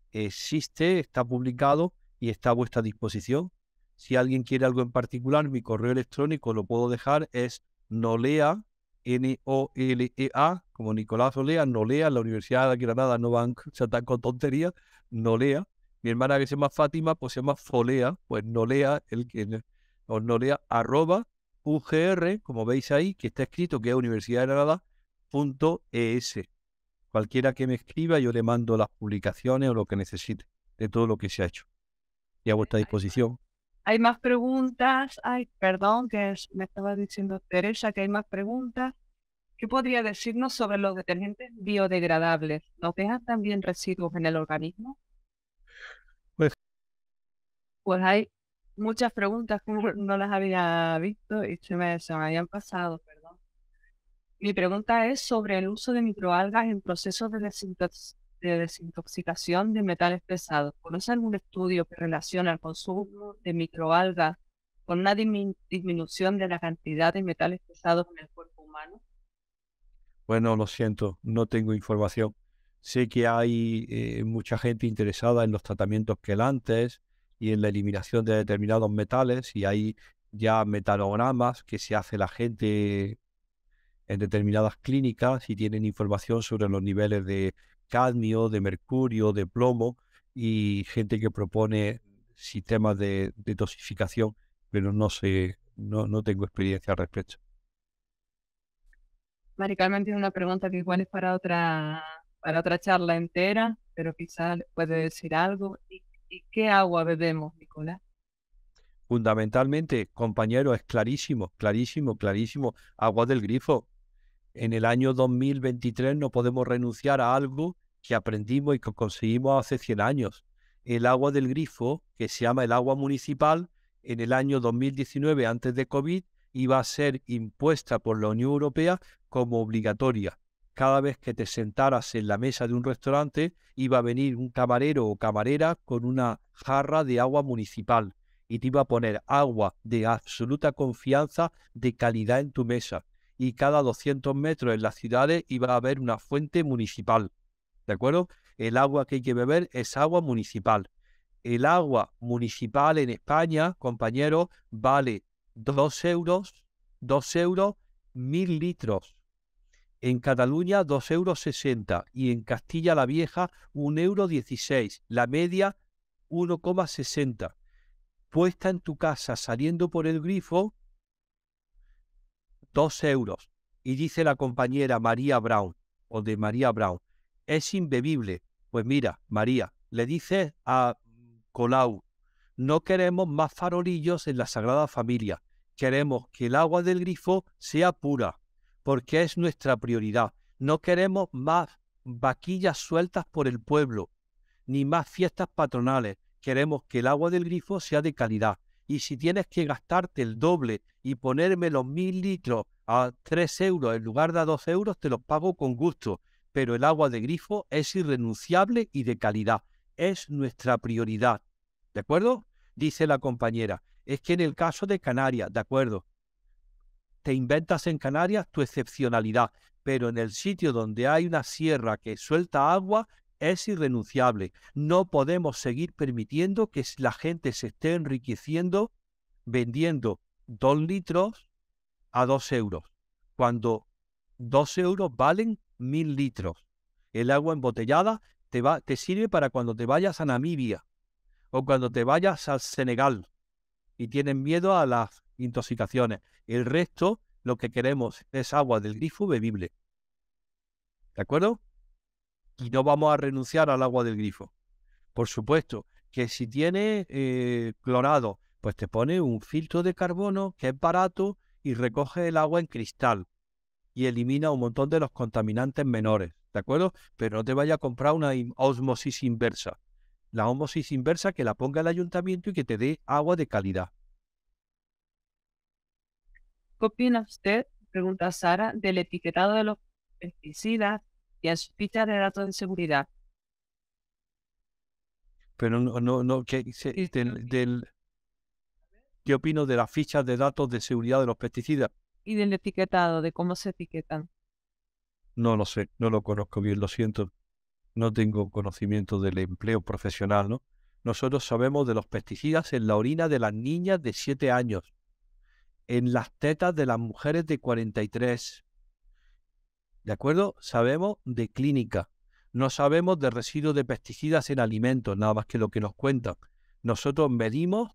existe, está publicado y está a vuestra disposición. Si alguien quiere algo en particular, mi correo electrónico lo puedo dejar, es nolea, Nolea, como Nicolás Olea, Nolea, en la Universidad de Granada no van a estar con tonterías, Nolea. Mi hermana que se llama Fátima, pues se llama Folea, pues Nolea, o Nolea, @ UGR, como veis ahí, que está escrito que es Universidad de Granada, .es. Cualquiera que me escriba, yo le mando las publicaciones o lo que necesite de todo lo que se ha hecho. Y a vuestra disposición. Hay más preguntas. Ay, perdón, me estaba diciendo Teresa que hay más preguntas. ¿Qué podría decirnos sobre los detergentes biodegradables? ¿Nos dejan también residuos en el organismo? Pues, Pues hay muchas preguntas que no las había visto y se me habían pasado, perdón. Mi pregunta es sobre el uso de microalgas en procesos de desintoxicación de metales pesados. ¿Conoce algún estudio que relaciona el consumo de microalgas con una disminución de la cantidad de metales pesados en el cuerpo humano? bueno, lo siento, no tengo información. Sé que hay mucha gente interesada en los tratamientos quelantes y en la eliminación de determinados metales y hay ya metalogramas que se hace la gente en determinadas clínicas y tienen información sobre los niveles de cadmio, de mercurio, de plomo y gente que propone sistemas de detoxificación, pero no sé, no tengo experiencia al respecto. Mari Carmen tiene una pregunta que igual es para otra charla entera, pero quizás le puede decir algo. ¿Y qué agua bebemos, Nicolás? Fundamentalmente, compañero, es clarísimo, clarísimo, clarísimo. Agua del grifo. En el año 2023 no podemos renunciar a algo que aprendimos y que conseguimos hace 100 años. El agua del grifo, que se llama el agua municipal, en el año 2019, antes de COVID, iba a ser impuesta por la Unión Europea como obligatoria. Cada vez que te sentaras en la mesa de un restaurante, iba a venir un camarero o camarera con una jarra de agua municipal y te iba a poner agua de absoluta confianza, de calidad en tu mesa. Y cada 200 metros en las ciudades iba a haber una fuente municipal, ¿de acuerdo? El agua que hay que beber es agua municipal. El agua municipal en España, compañeros, vale 2 euros, 1000 litros. En Cataluña 2,60 € y en Castilla la Vieja 1,16 €. La media 1,60. Puesta en tu casa saliendo por el grifo, 2 euros. Y dice la compañera María Brown, o de María Brown, es imbebible. Pues mira, María, le dice a Colau, no queremos más farolillos en la Sagrada Familia. Queremos que el agua del grifo sea pura, porque es nuestra prioridad. No queremos más vaquillas sueltas por el pueblo, ni más fiestas patronales. Queremos que el agua del grifo sea de calidad. Y si tienes que gastarte el doble y ponerme los 1000 litros a 3 euros en lugar de a 2 euros, te los pago con gusto. Pero el agua de grifo es irrenunciable y de calidad. Es nuestra prioridad. ¿De acuerdo? Dice la compañera. Es que en el caso de Canarias, de acuerdo, te inventas en Canarias tu excepcionalidad, pero en el sitio donde hay una sierra que suelta agua, es irrenunciable. No podemos seguir permitiendo que la gente se esté enriqueciendo vendiendo 2 litros a 2 euros, cuando 2 euros valen 1000 litros. El agua embotellada te sirve para cuando te vayas a Namibia o cuando te vayas al Senegal y tienen miedo a las intoxicaciones. El resto, lo que queremos es agua del grifo bebible. ¿De acuerdo? Y no vamos a renunciar al agua del grifo. Por supuesto que si tiene clorado, pues te pone un filtro de carbono que es barato y recoge el agua en cristal y elimina un montón de los contaminantes menores, ¿de acuerdo? Pero no te vaya a comprar una ósmosis inversa. La ósmosis inversa que la ponga el ayuntamiento y que te dé agua de calidad. ¿Qué opina usted, pregunta Sara, del etiquetado de los pesticidas y en sus fichas de datos de seguridad? Pero ¿qué opino de las fichas de datos de seguridad de los pesticidas? Y del etiquetado, de cómo se etiquetan. No lo sé, no lo conozco bien, lo siento. No tengo conocimiento del empleo profesional, ¿no? Nosotros sabemos de los pesticidas en la orina de las niñas de 7 años, en las tetas de las mujeres de 43. ¿De acuerdo? Sabemos de clínica. No sabemos de residuos de pesticidas en alimentos, nada más que lo que nos cuentan. Nosotros medimos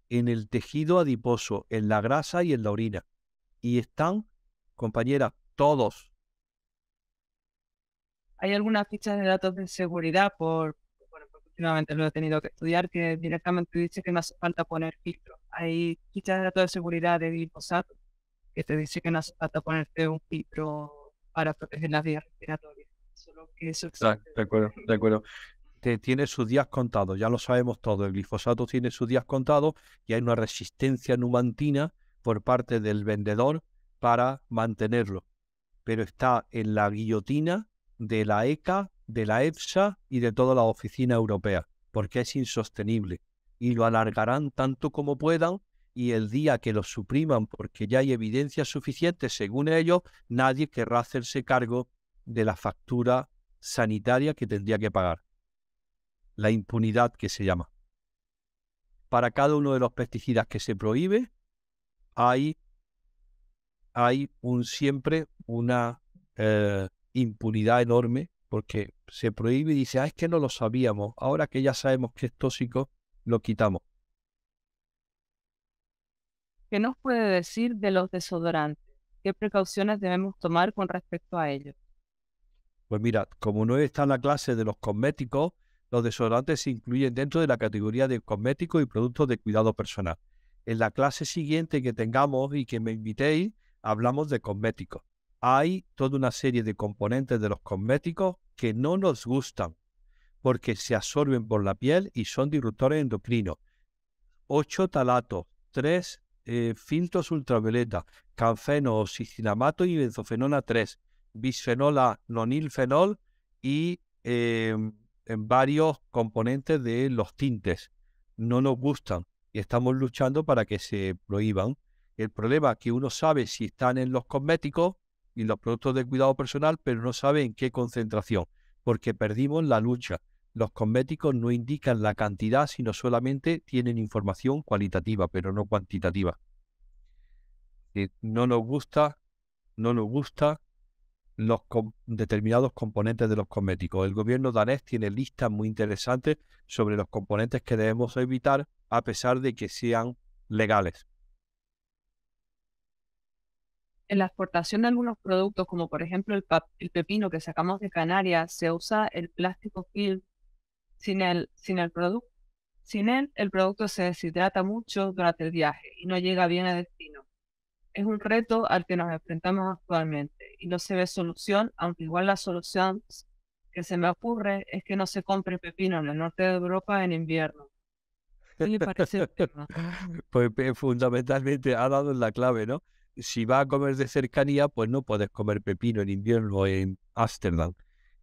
en el tejido adiposo, en la grasa y en la orina. Y están, compañeras, todos. Hay algunas fichas de datos de seguridad, porque últimamente lo he tenido que estudiar, que directamente dice que no hace falta poner filtros. Hay fichas de datos de seguridad de glifosato que te dice que no hace falta ponerte un filtro para proteger las vías respiratorias. Solo que eso existe. De acuerdo, de acuerdo. Tiene sus días contados, ya lo sabemos todo. El glifosato tiene sus días contados y hay una resistencia numantina por parte del vendedor para mantenerlo. Pero está en la guillotina de la ECA, de la EFSA y de todas las oficinas europeas, porque es insostenible. Y lo alargarán tanto como puedan y el día que lo supriman, porque ya hay evidencia suficiente, según ellos, nadie querrá hacerse cargo de la factura sanitaria que tendría que pagar. La impunidad que se llama. Para cada uno de los pesticidas que se prohíbe, hay siempre una impunidad enorme, porque se prohíbe y dice, es que no lo sabíamos, ahora que ya sabemos que es tóxico, lo quitamos. ¿Qué nos puede decir de los desodorantes? ¿Qué precauciones debemos tomar con respecto a ello? Pues mira, como no está en la clase de los cosméticos, los desodorantes se incluyen dentro de la categoría de cosméticos y productos de cuidado personal. En la clase siguiente que tengamos y que me invitéis, hablamos de cosméticos. Hay toda una serie de componentes de los cosméticos que no nos gustan porque se absorben por la piel y son disruptores endocrinos. 8 talatos, 3 filtros ultravioleta, canfeno, oxicinamato y benzofenona 3, bisfenol A, nonilfenol y en varios componentes de los tintes. No nos gustan y estamos luchando para que se prohíban. El problema es que uno sabe si están en los cosméticos y los productos de cuidado personal, pero no sabe en qué concentración, porque perdimos la lucha. Los cosméticos no indican la cantidad, sino solamente tienen información cualitativa, pero no cuantitativa. No nos gusta, no nos gusta los determinados componentes de los cosméticos. El gobierno danés tiene listas muy interesantes sobre los componentes que debemos evitar, a pesar de que sean legales. En la exportación de algunos productos, como por ejemplo el pepino que sacamos de Canarias, se usa el plástico film. Sin él, el producto se deshidrata mucho durante el viaje y no llega bien a destino. Es un reto al que nos enfrentamos actualmente y no se ve solución, aunque igual la solución que se me ocurre es que no se compre pepino en el norte de Europa en invierno. ¿Qué le parece el tema? Pues fundamentalmente ha dado en la clave, ¿no? Si vas a comer de cercanía, pues no puedes comer pepino en invierno en Ámsterdam.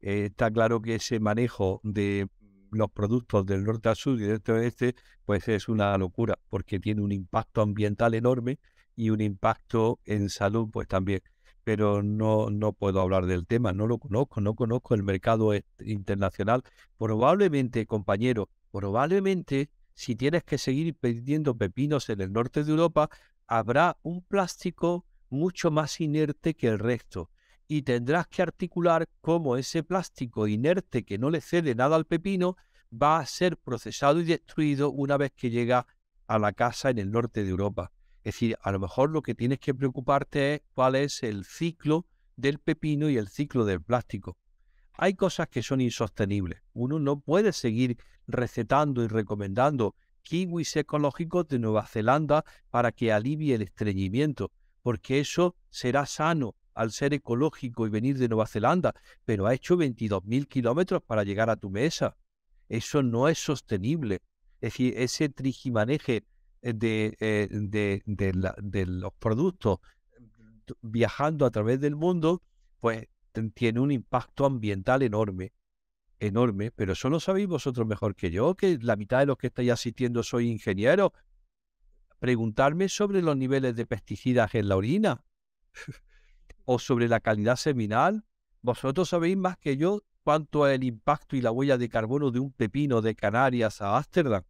Está claro que ese manejo de los productos del norte al sur y del este a oeste, pues es una locura, porque tiene un impacto ambiental enorme y un impacto en salud, pues también. Pero no puedo hablar del tema, no lo conozco, no conozco el mercado internacional. Probablemente, compañero, probablemente si tienes que seguir pidiendo pepinos en el norte de Europa, habrá un plástico mucho más inerte que el resto. Y tendrás que articular cómo ese plástico inerte que no le cede nada al pepino va a ser procesado y destruido una vez que llega a la casa en el norte de Europa. Es decir, a lo mejor lo que tienes que preocuparte es cuál es el ciclo del pepino y el ciclo del plástico. Hay cosas que son insostenibles. Uno no puede seguir recetando y recomendando kiwis ecológicos de Nueva Zelanda para que alivie el estreñimiento, porque eso será sano al ser ecológico y venir de Nueva Zelanda, pero ha hecho 22.000 kilómetros para llegar a tu mesa. Eso no es sostenible. Es decir, ese trijimaneje de los productos viajando a través del mundo, pues tiene un impacto ambiental enorme, enorme, pero eso lo sabéis vosotros mejor que yo, que la mitad de los que estáis asistiendo soy ingeniero. Preguntarme sobre los niveles de pesticidas en la orina o sobre la calidad seminal. Vosotros sabéis más que yo cuánto es el impacto y la huella de carbono de un pepino de Canarias a Ámsterdam.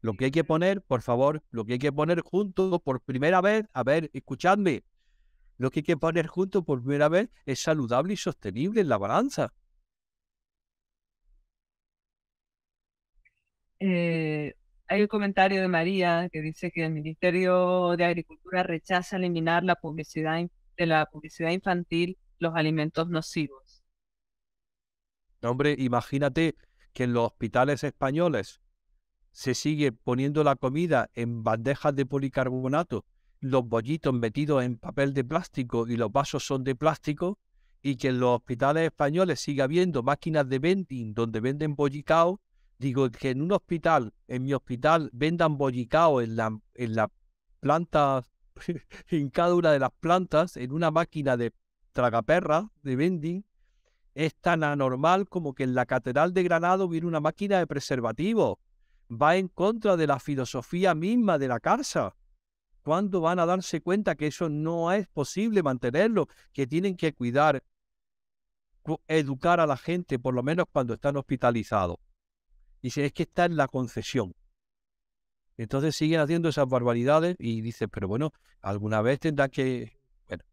Lo que hay que poner, por favor, lo que hay que poner junto por primera vez, a ver, escuchadme, lo que hay que poner junto por primera vez es saludable y sostenible en la balanza. Hay un comentario de María que dice que el Ministerio de Agricultura rechaza eliminar la publicidad de la publicidad infantil los alimentos nocivos. Hombre, imagínate que en los hospitales españoles se sigue poniendo la comida en bandejas de policarbonato, los bollitos metidos en papel de plástico y los vasos son de plástico, y que en los hospitales españoles sigue habiendo máquinas de vending donde venden bollicao. Digo, que en un hospital, en mi hospital, vendan bollicao en la planta, en cada una de las plantas, en una máquina de tragaperras de vending, es tan anormal como que en la Catedral de Granada hubiera una máquina de preservativos. Va en contra de la filosofía misma de la casa. ¿Cuándo van a darse cuenta que eso no es posible mantenerlo? Que tienen que cuidar, educar a la gente, por lo menos cuando están hospitalizados. Dice, es que está en la concesión. Entonces siguen haciendo esas barbaridades y dice, pero bueno, alguna vez tendrá que... Bueno,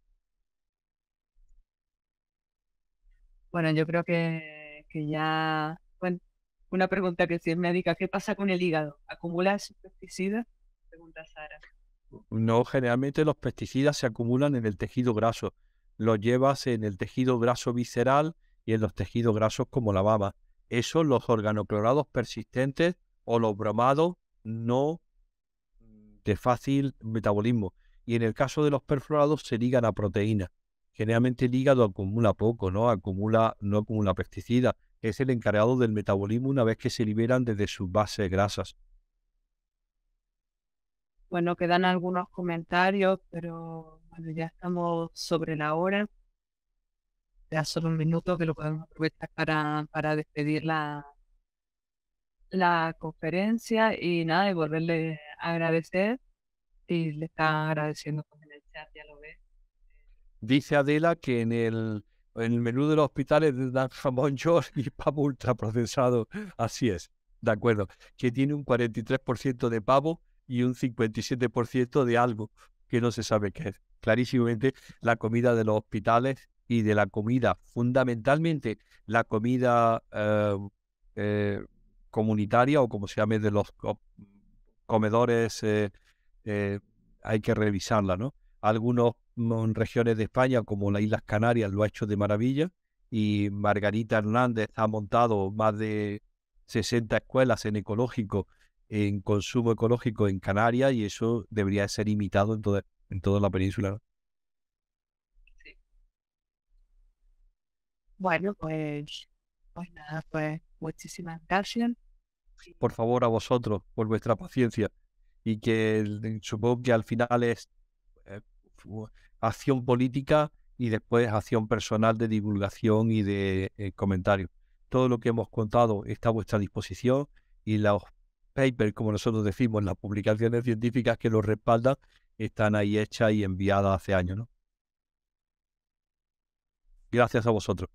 Bueno, yo creo que ya, bueno, una pregunta que si es médica, ¿qué pasa con el hígado? ¿Acumula esos pesticidas? pregunta Sara. No, generalmente los pesticidas se acumulan en el tejido graso. Los llevas en el tejido graso visceral y en los tejidos grasos como la mama. Eso, los organoclorados persistentes o los bromados no de fácil metabolismo. Y en el caso de los perforados se ligan a proteínas. Generalmente el hígado acumula poco, no acumula pesticidas. Es el encargado del metabolismo una vez que se liberan desde sus bases grasas. Bueno, quedan algunos comentarios, pero bueno, ya estamos sobre la hora. Ya solo un minuto que lo podemos aprovechar para despedir la conferencia y nada, y volverle a agradecer. Y le está agradeciendo en el chat, ya lo ves. Dice Adela que en el menú de los hospitales dan jamón york y pavo ultraprocesado. Así es, de acuerdo. Que tiene un 43% de pavo y un 57% de algo que no se sabe qué es. Clarísimamente la comida de los hospitales y de la comida, fundamentalmente la comida comunitaria o como se llame de los comedores, hay que revisarla, ¿no? Algunas regiones de España, como las Islas Canarias, lo ha hecho de maravilla y Margarita Hernández ha montado más de 60 escuelas en ecológico, en consumo ecológico en Canarias y eso debería ser imitado en toda la península, ¿no? Sí. Bueno, pues nada, pues muchísimas gracias. Por favor, a vosotros, por vuestra paciencia y que supongo que al final es acción política y después acción personal de divulgación y de comentarios. Todo lo que hemos contado está a vuestra disposición y los papers, como nosotros decimos, las publicaciones científicas que los respaldan, están ahí hechas y enviadas hace años, ¿no? Gracias a vosotros.